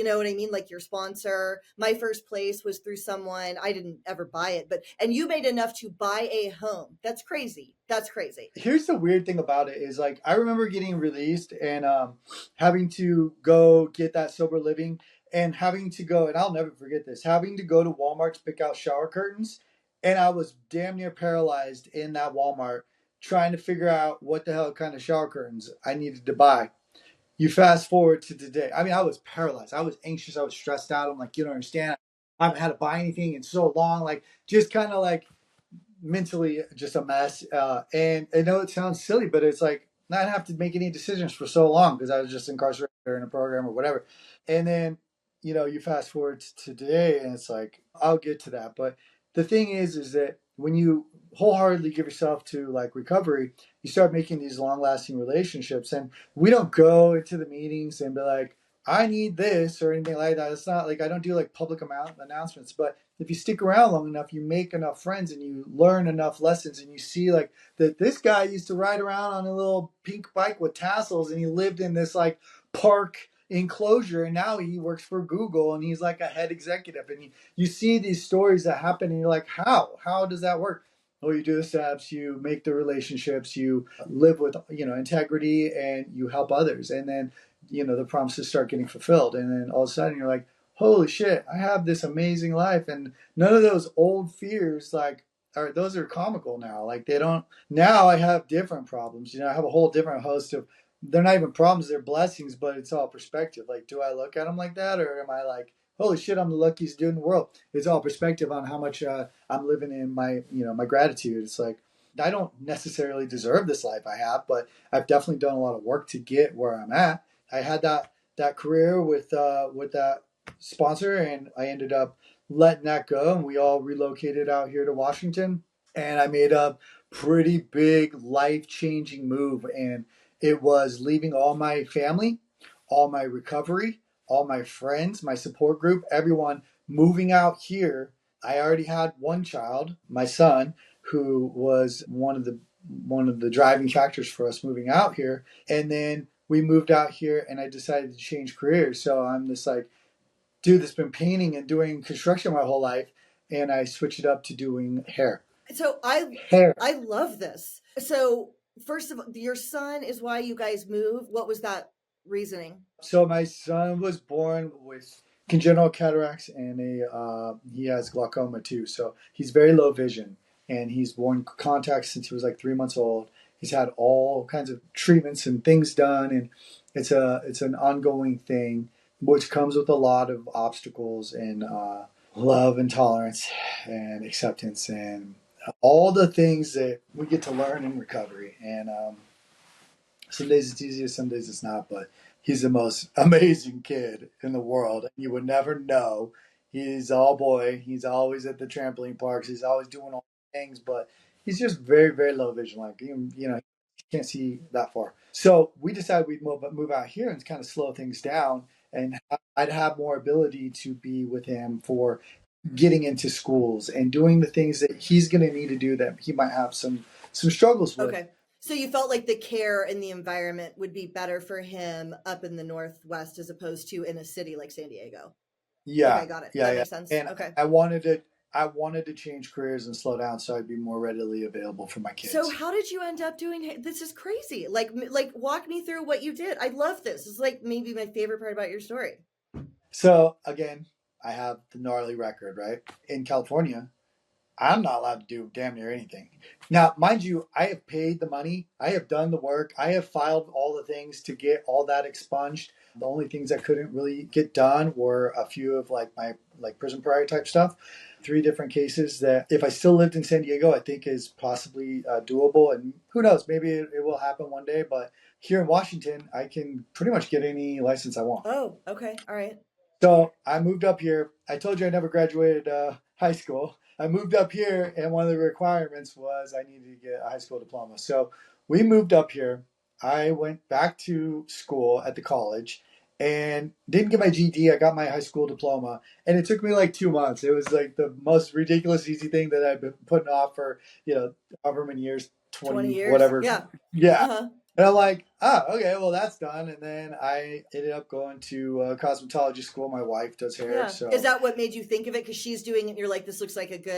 know what I mean? Like your sponsor. My first place was through someone, I didn't ever buy it, and you made enough to buy a home. That's crazy. That's crazy. Here's the weird thing about it is like I remember getting released and having to go get that sober living and having to go, and I'll never forget this, having to go to Walmart to pick out shower curtains And I was damn near paralyzed in that Walmart trying to figure out what the hell kind of shower curtains I needed to buy. You fast forward to today. I mean, I was paralyzed. I was anxious. I was stressed out. I'm like, you don't understand. I haven't had to buy anything in so long. Like, just kind of like mentally just a mess. And I know it sounds silly, but it's like not have to make any decisions for so long because I was just incarcerated or in a program or whatever. And then, you fast forward to today and it's like, I'll get to that. But the thing is that when you wholeheartedly give yourself to like recovery, you start making these long lasting relationships. And we don't go into the meetings and be like, I need this or anything like that. It's not like I don't do like public announcements, but if you stick around long enough, you make enough friends and you learn enough lessons and you see like that this guy used to ride around on a little pink bike with tassels and he lived in this like park enclosure and now he works for Google and he's like a head executive and you see these stories that happen and you're like, how does that work? Well, you do the steps, you make the relationships, you live with integrity and you help others, and then the promises start getting fulfilled, and then all of a sudden you're like, holy shit, I have this amazing life. And none of those old fears, like, those are comical now. Like, they don't, now I have different problems. I have a whole different host of, they're not even problems, they're blessings, but it's all perspective. Like, do I look at them like that? Or am I like, holy shit, I'm the luckiest dude in the world? It's all perspective on how much I'm living in my gratitude. It's like, I don't necessarily deserve this life I have, but I've definitely done a lot of work to get where I'm at. I had that career with that sponsor, and I ended up letting that go, and we all relocated out here to Washington, and I made a pretty big life-changing move, and it was leaving all my family, all my recovery, all my friends, my support group, everyone, moving out here. I already had one child, my son, who was one of the driving factors for us moving out here, and then we moved out here and I decided to change careers. So I'm this like dude that's been painting and doing construction my whole life, and I switched it up to doing hair. So I Hair. I love this. So first of all, your son is why you guys moved. What was that reasoning? So my son was born with congenital cataracts and he has glaucoma too. So he's very low vision, and he's worn contacts since he was like 3 months old. He's had all kinds of treatments and things done, and it's an ongoing thing, which comes with a lot of obstacles and love and tolerance and acceptance and all the things that we get to learn in recovery. And some days it's easier, some days it's not, but he's the most amazing kid in the world. You would never know. He's all boy. He's always at the trampoline parks. He's always doing all the things, but he's just very, very low vision. Like, he can't see that far. So we decided we'd move out here and kind of slow things down. And I'd have more ability to be with him for getting into schools and doing the things that he's going to need to do that he might have some struggles with. Okay. So you felt like the care and the environment would be better for him up in the Northwest as opposed to in a city like San Diego. Yeah, Okay, got it. yeah, That yeah. makes sense. And Okay. I wanted to change careers and slow down so I'd be more readily available for my So kids. how did you end up doing this? Is crazy. Like walk me through what you did. I love this. It's like maybe my favorite part about your story. So again, I have the gnarly record, right? In California, I'm not allowed to do damn near anything. Now, mind you, I have paid the money, I have done the work, I have filed all the things to get all that expunged. The only things I couldn't really get done were a few of like my like prison prior type stuff. Three different cases that if I still lived in San Diego, I think is possibly doable. And who knows, maybe it will happen one day. But here in Washington, I can pretty much get any license I want. Oh, okay. All right. So I moved up here. I told you I never graduated high school. I moved up here, and one of the requirements was I needed to get a high school diploma. So we moved up here. I went back to school at the college and didn't get my GED. I got my high school diploma, and it took me like 2 months. It was like the most ridiculous, easy thing that I've been putting off for, however many years, 20 20, years. whatever. Yeah. Yeah. Uh-huh. And I'm like, okay, well, that's done. And then I ended up going to cosmetology school. My wife does hair. Yeah. So, Is that what made you think of it? Because she's doing it. You're like, this looks like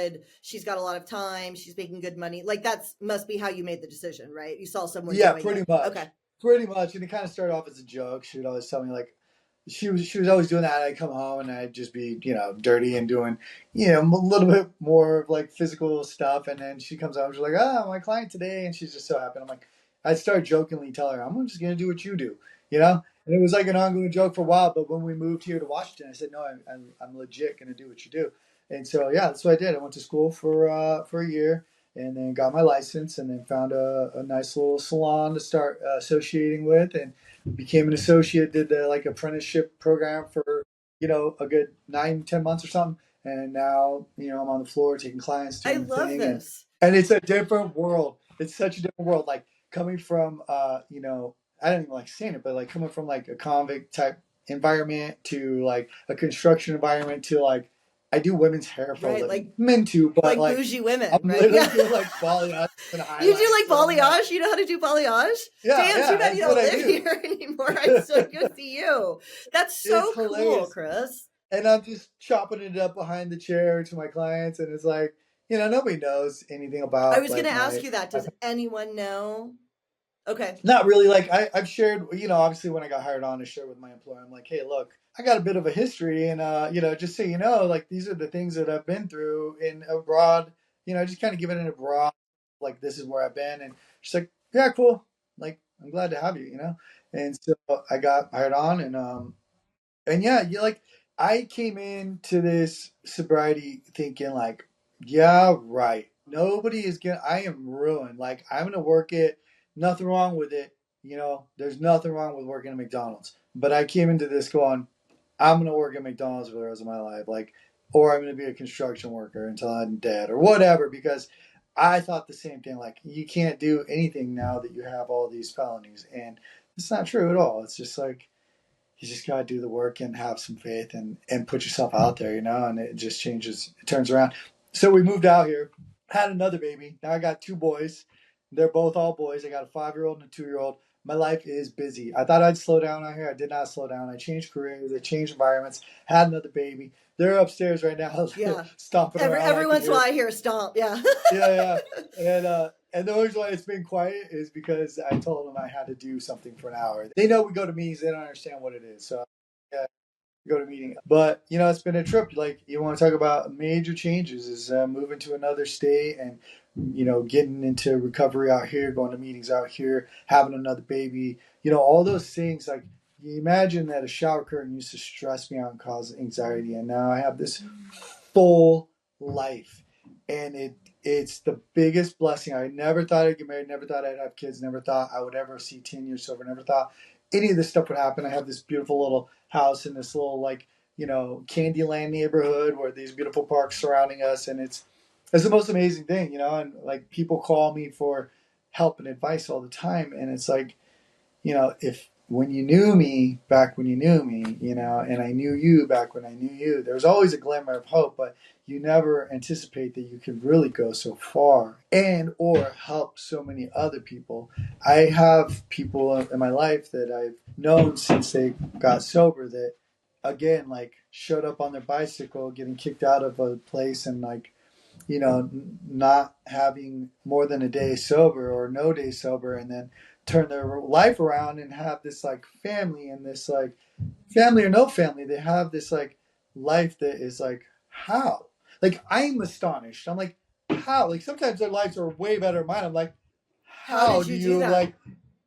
she's got a lot of time. She's making good money. Like that's must be how you made the decision, right? You saw someone yeah, doing pretty it. much. Okay. Pretty much. And it kind of started off as a joke. She would always tell me, like, she was always doing that. I'd come home and I'd just be, dirty and doing, a little bit more of like physical stuff. And then she comes home, she's like, "Oh, my client today," and she's just so happy. And I'm like, I'd start jokingly telling her, "I'm just gonna do what you do," you know. And it was like an ongoing joke for a while. But when we moved here to Washington, I said, "No, I'm legit gonna do what you do." And so yeah, that's what I did. I went to school for a year. And then got my license, and then found a nice little salon to start associating with, and became an associate, did the like apprenticeship program for, a good 9, 10 months or something. And now, I'm on the floor taking clients, I doing the love thing. And, this. and it's a different world. It's such a different world. Like coming from, I don't even like saying it, but like coming from like a convict type environment to like a construction environment to like, I do women's hair for a Right, living. Men too, but like like bougie women, I'm right? literally Yeah. doing like balayage and You do like highlights. And I'm like, balayage? You know how to do balayage? yeah, Damn, too yeah, bad you that's what don't I live do. here anymore. I'd still go see you. That's It's so cool, hilarious. Chris. And I'm just chopping it up behind the chair to my clients. And it's like, nobody knows anything I about was going to like ask my, you that. my Does anyone know? Okay. not really. Like I've shared, obviously when I got hired on, I shared with my employer, I'm like, "Hey, look, I got a bit of a history. And, just so you know, like these are the things that I've been through in abroad, just kind of giving it a broad, like, this is where I've been." And she's like, "Yeah, cool. Like, I'm glad to have you." And so I got hired on, and yeah, you like I came into this sobriety thinking like, yeah, right. Nobody is gonna. I am ruined. Like I'm gonna work it. Nothing wrong with it. There's nothing wrong with working at McDonald's. But I came into this going, I'm gonna work at McDonald's for the rest of my life, like, or I'm gonna be a construction worker until I'm dead, or whatever. Because I thought the same thing. Like you can't do anything now that you have all these felonies, and it's not true at all. It's just like you just gotta do the work and have some faith and put yourself out there, and it just changes, it turns around. So we moved out here, had another baby. Now I got two boys. They're both all boys. I got a 5-year-old and a 2-year-old. My life is busy. I thought I'd slow down out here. I did not slow down. I changed careers. I changed environments. Had another baby. They're upstairs right now, Yeah. stomping around. I Every can once in a hear. while I hear a stomp. Yeah. Yeah, yeah. And the reason why it's been quiet is because I told them I had to do something for an hour. They know we go to meetings. They don't understand what it is. So yeah, go to meeting. But it's been a trip. Like you want to talk about major changes is moving to another state and getting into recovery out here, going to meetings out here, having another baby. All those things. Like you imagine that a shower curtain used to stress me out and cause anxiety, and now I have this full life, and it's the biggest blessing. I never thought I'd get married, never thought I'd have kids, never thought I would ever see 10 years sober, never thought any of this stuff would happen. I have this beautiful little house in this little like Candyland neighborhood where these beautiful parks surrounding us, and it's the most amazing thing, and like people call me for help and advice all the time, and it's like, if when you knew me back when you knew me, and I knew you back when I knew you, there's always a glimmer of hope, but you never anticipate that you could really go so far and or help so many other people. I have people in my life that I've known since they got sober that again like showed up on their bicycle getting kicked out of a place and like not having more than a day sober or no day sober, and then turn their life around and have this like family and this like family or no family, they have this like life that is like, how? Like, I'm astonished. I'm like, how? Like, sometimes their lives are way better than mine. I'm like, How how did do you do you that? like,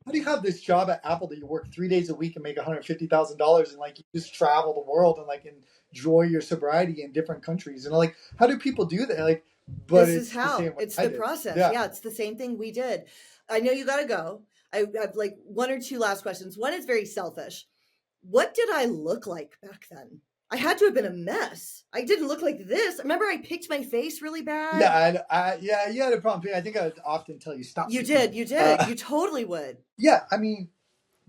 how do you have this job at Apple that you work 3 days a week and make $150,000 and like you just travel the world and like enjoy your sobriety in different countries and like how do people do that? Like, but This is it's the same how. way It's I the did. process. Yeah. Yeah, it's the same thing we did. I know you got to go. I have like one or two last questions. One is very selfish. What did I look like back then? I had to have been a mess. I didn't look like this. Remember, I picked my face really bad. Yeah, yeah, you had a problem. I think I would often tell you stop You picking. did. You did. You totally would. Yeah, I mean,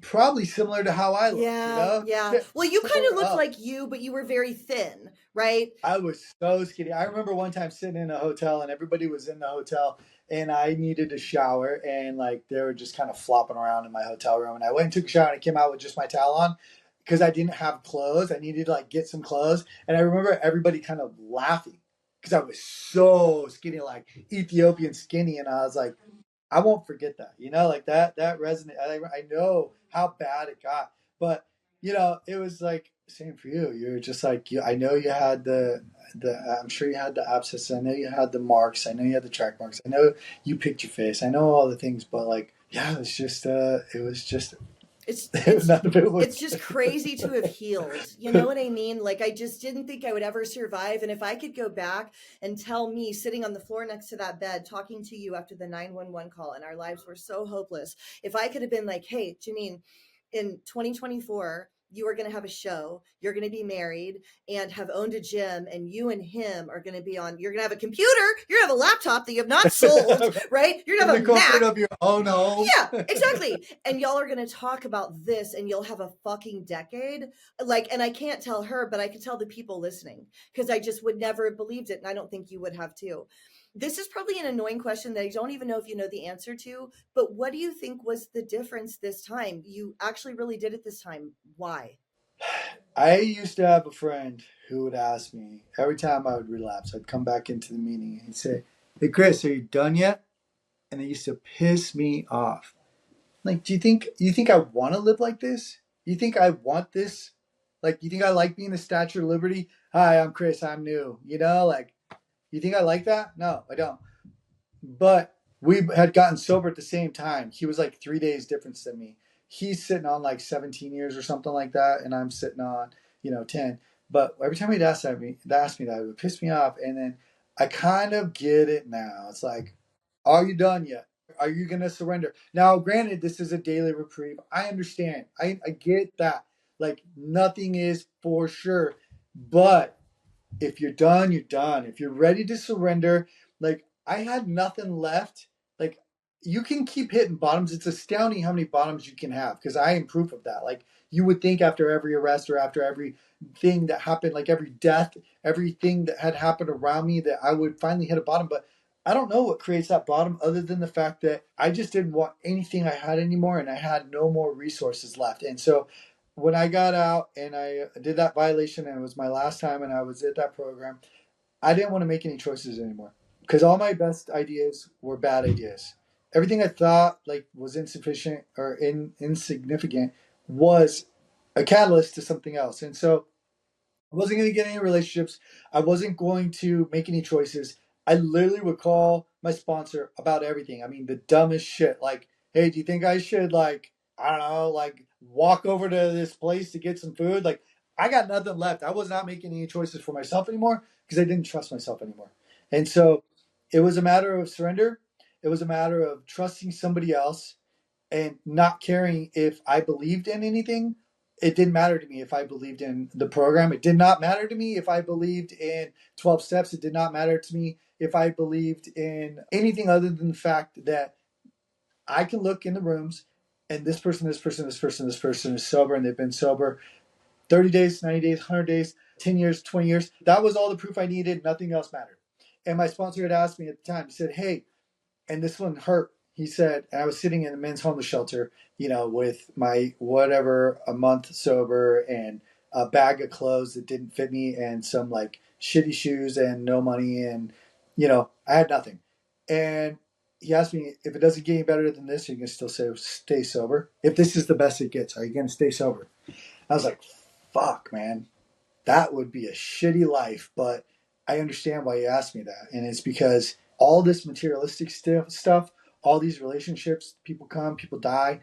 probably similar to how I look. Yeah, yeah. Well, you kind of Tore looked up. like you, but you were very thin, right? I was so skinny. I remember one time sitting in a hotel and everybody was in the hotel and I needed a shower and like they were just kind of flopping around in my hotel room and I went and took a shower and I came out with just my towel on because I didn't have clothes. I needed to like get some clothes and I remember everybody kind of laughing because I was so skinny, like Ethiopian skinny, and I was like, I won't forget that. Like that resonate. I know how bad it got, but it was like same for you. You're just like I know you had the I'm sure you had the abscess. I know you had the marks. I know you had the track marks. I know you picked your face. I know all the things, but like yeah, it was just It's it's none of it it's was. just crazy to have healed. You know what I mean? Like I just didn't think I would ever survive. And if I could go back and tell me sitting on the floor next to that bed talking to you after the 911 call and our lives were so hopeless, if I could have been like, "Hey, Janine, in 2024, you are going to have a show. You're going to be married and have owned a gym, and you and him are going to be on. You're going to have a computer. You're going to have a laptop that you have not sold, right? You're going In to the have a comfort Mac. of your own home. Yeah, exactly. And y'all are going to talk about this and you'll have a fucking decade. Like, and I can't tell her, but I can tell the people listening because I just would never have believed it. And I don't think you would have too. This is probably an annoying question that I don't even know if you know the answer to, but what do you think was the difference this time? You actually really did it this time. Why? I used to have a friend who would ask me every time I would relapse. I'd come back into the meeting and he'd say, "Hey Chris, are you done yet?" And it used to piss me off. Like, do you think I want to live like this? You think I want this? Like, you think I like being the Statue of Liberty? Hi, I'm Chris. I'm new. Like, you think I like that? No, I don't. But we had gotten sober at the same time. He was like 3 days difference than me. He's sitting on like 17 years or something like that, and I'm sitting on 10. But every time he'd ask me that, it would piss me off. And then I kind of get it now. It's like, are you done yet? Are you going to surrender? Now, granted, this is a daily reprieve. I understand. I get that. Like, nothing is for sure. But if you're done, you're done. If you're ready to surrender, like I had nothing left. Like you can keep hitting bottoms. It's astounding how many bottoms you can have because I am proof of that. Like you would think after every arrest or after every thing that happened, like every death, everything that had happened around me, that I would finally hit a bottom. But I don't know what creates that bottom other than the fact that I just didn't want anything I had anymore and I had no more resources left. And so when I got out and I did that violation and it was my last time and I was at that program, I didn't want to make any choices anymore because all my best ideas were bad ideas. Everything I thought like was insufficient or insignificant was a catalyst to something else. And so I wasn't going to get any relationships. I wasn't going to make any choices. I literally would call my sponsor about everything. I mean, the dumbest shit. Like, hey, do you think I should, like, I don't know, like, walk over to this place to get some food? Like, I got nothing left. I was not making any choices for myself anymore because I didn't trust myself anymore. And so it was a matter of surrender. It was a matter of trusting somebody else and not caring if I believed in anything. It didn't matter to me if I believed in the program. It did not matter to me if I believed in 12 steps. It did not matter to me if I believed in anything other than the fact that I can look in the rooms and this person is sober and they've been sober 30 days, 90 days, 100 days, 10 years, 20 years. That was all the proof I needed. Nothing else mattered. And my sponsor had asked me at the time, he said, "Hey," and this one hurt. He said, and I was sitting in a men's homeless shelter, with my whatever, a month sober and a bag of clothes that didn't fit me and some like shitty shoes and no money. And, I had nothing. And he asked me, if it doesn't get any better than this, are you going to still stay sober? If this is the best it gets, are you going to stay sober? I was like, fuck, man, that would be a shitty life. But I understand why you asked me that. And it's because all this materialistic stuff, all these relationships, people come, people die,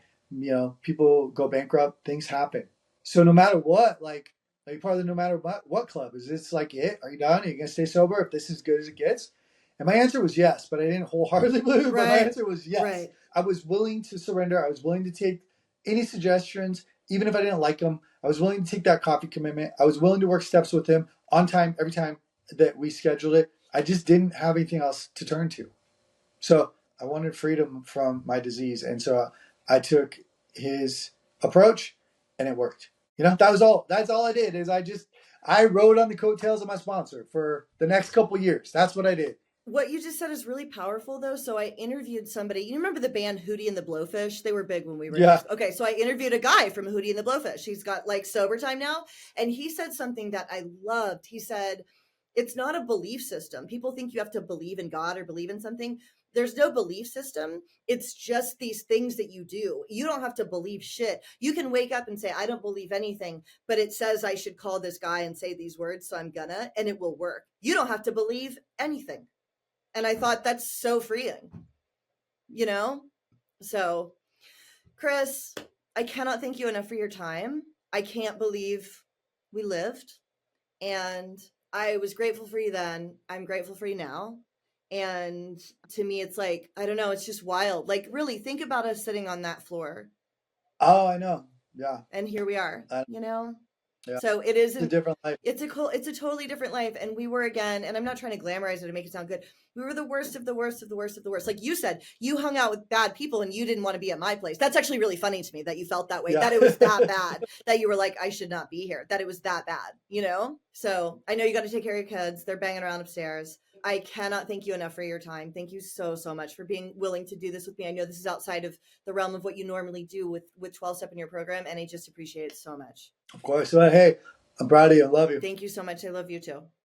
people go bankrupt, things happen. So no matter what, like, are you part of the no matter what club? Is this like it? Are you done? Are you going to stay sober if this is as good as it gets? And my answer was yes, but I didn't wholeheartedly believe it. But my Right. answer was yes. Right. I was willing to surrender. I was willing to take any suggestions, even if I didn't like them. I was willing to take that coffee commitment. I was willing to work steps with him on time every time that we scheduled it. I just didn't have anything else to turn to. So I wanted freedom from my disease. And so I took his approach and it worked. That was all. That's all I did is I rode on the coattails of my sponsor for the next couple years. That's what I did. What you just said is really powerful, though. So I interviewed somebody. You remember the band Hootie and the Blowfish? They were big when we were in high Yeah. school. Okay, so I interviewed a guy from Hootie and the Blowfish. He's got like sober time now, and he said something that I loved. He said, "It's not a belief system. People think you have to believe in God or believe in something. there's no belief system. It's just these things that you do. You don't have to believe shit. You can wake up and say, I don't believe anything, but it says I should call this guy and say these words, so I'm gonna, and it will work. You don't have to believe anything. And I thought that's so freeing, you know? So, Chris, I cannot thank you enough for your time. I can't believe we lived. And I was grateful for you then. I'm grateful for you now. And to me, it's like, I don't know, it's just wild. Like, really, think about us sitting on that floor. Oh, I know. Yeah. And here we are, you know? Yeah. So it It's a isn't, different life. it's a totally different life. And we were again, and I'm not trying to glamorize it or make it sound good. We were the worst of the worst of the worst of the worst. Like you said, you hung out with bad people and you didn't want to be at my place. That's actually really funny to me that you felt that way, Yeah. that it was that bad, that you were like, I should not be here, that it was that bad, you know? So I know you got to take care of your kids. They're banging around upstairs. I cannot thank you enough for your time. Thank you so, so much for being willing to do this with me. I know this is outside of the realm of what you normally do with 12 Step in your program, and I just appreciate it so much. Of course. Well, hey, I'm proud of you. I love you. Thank you so much. I love you too.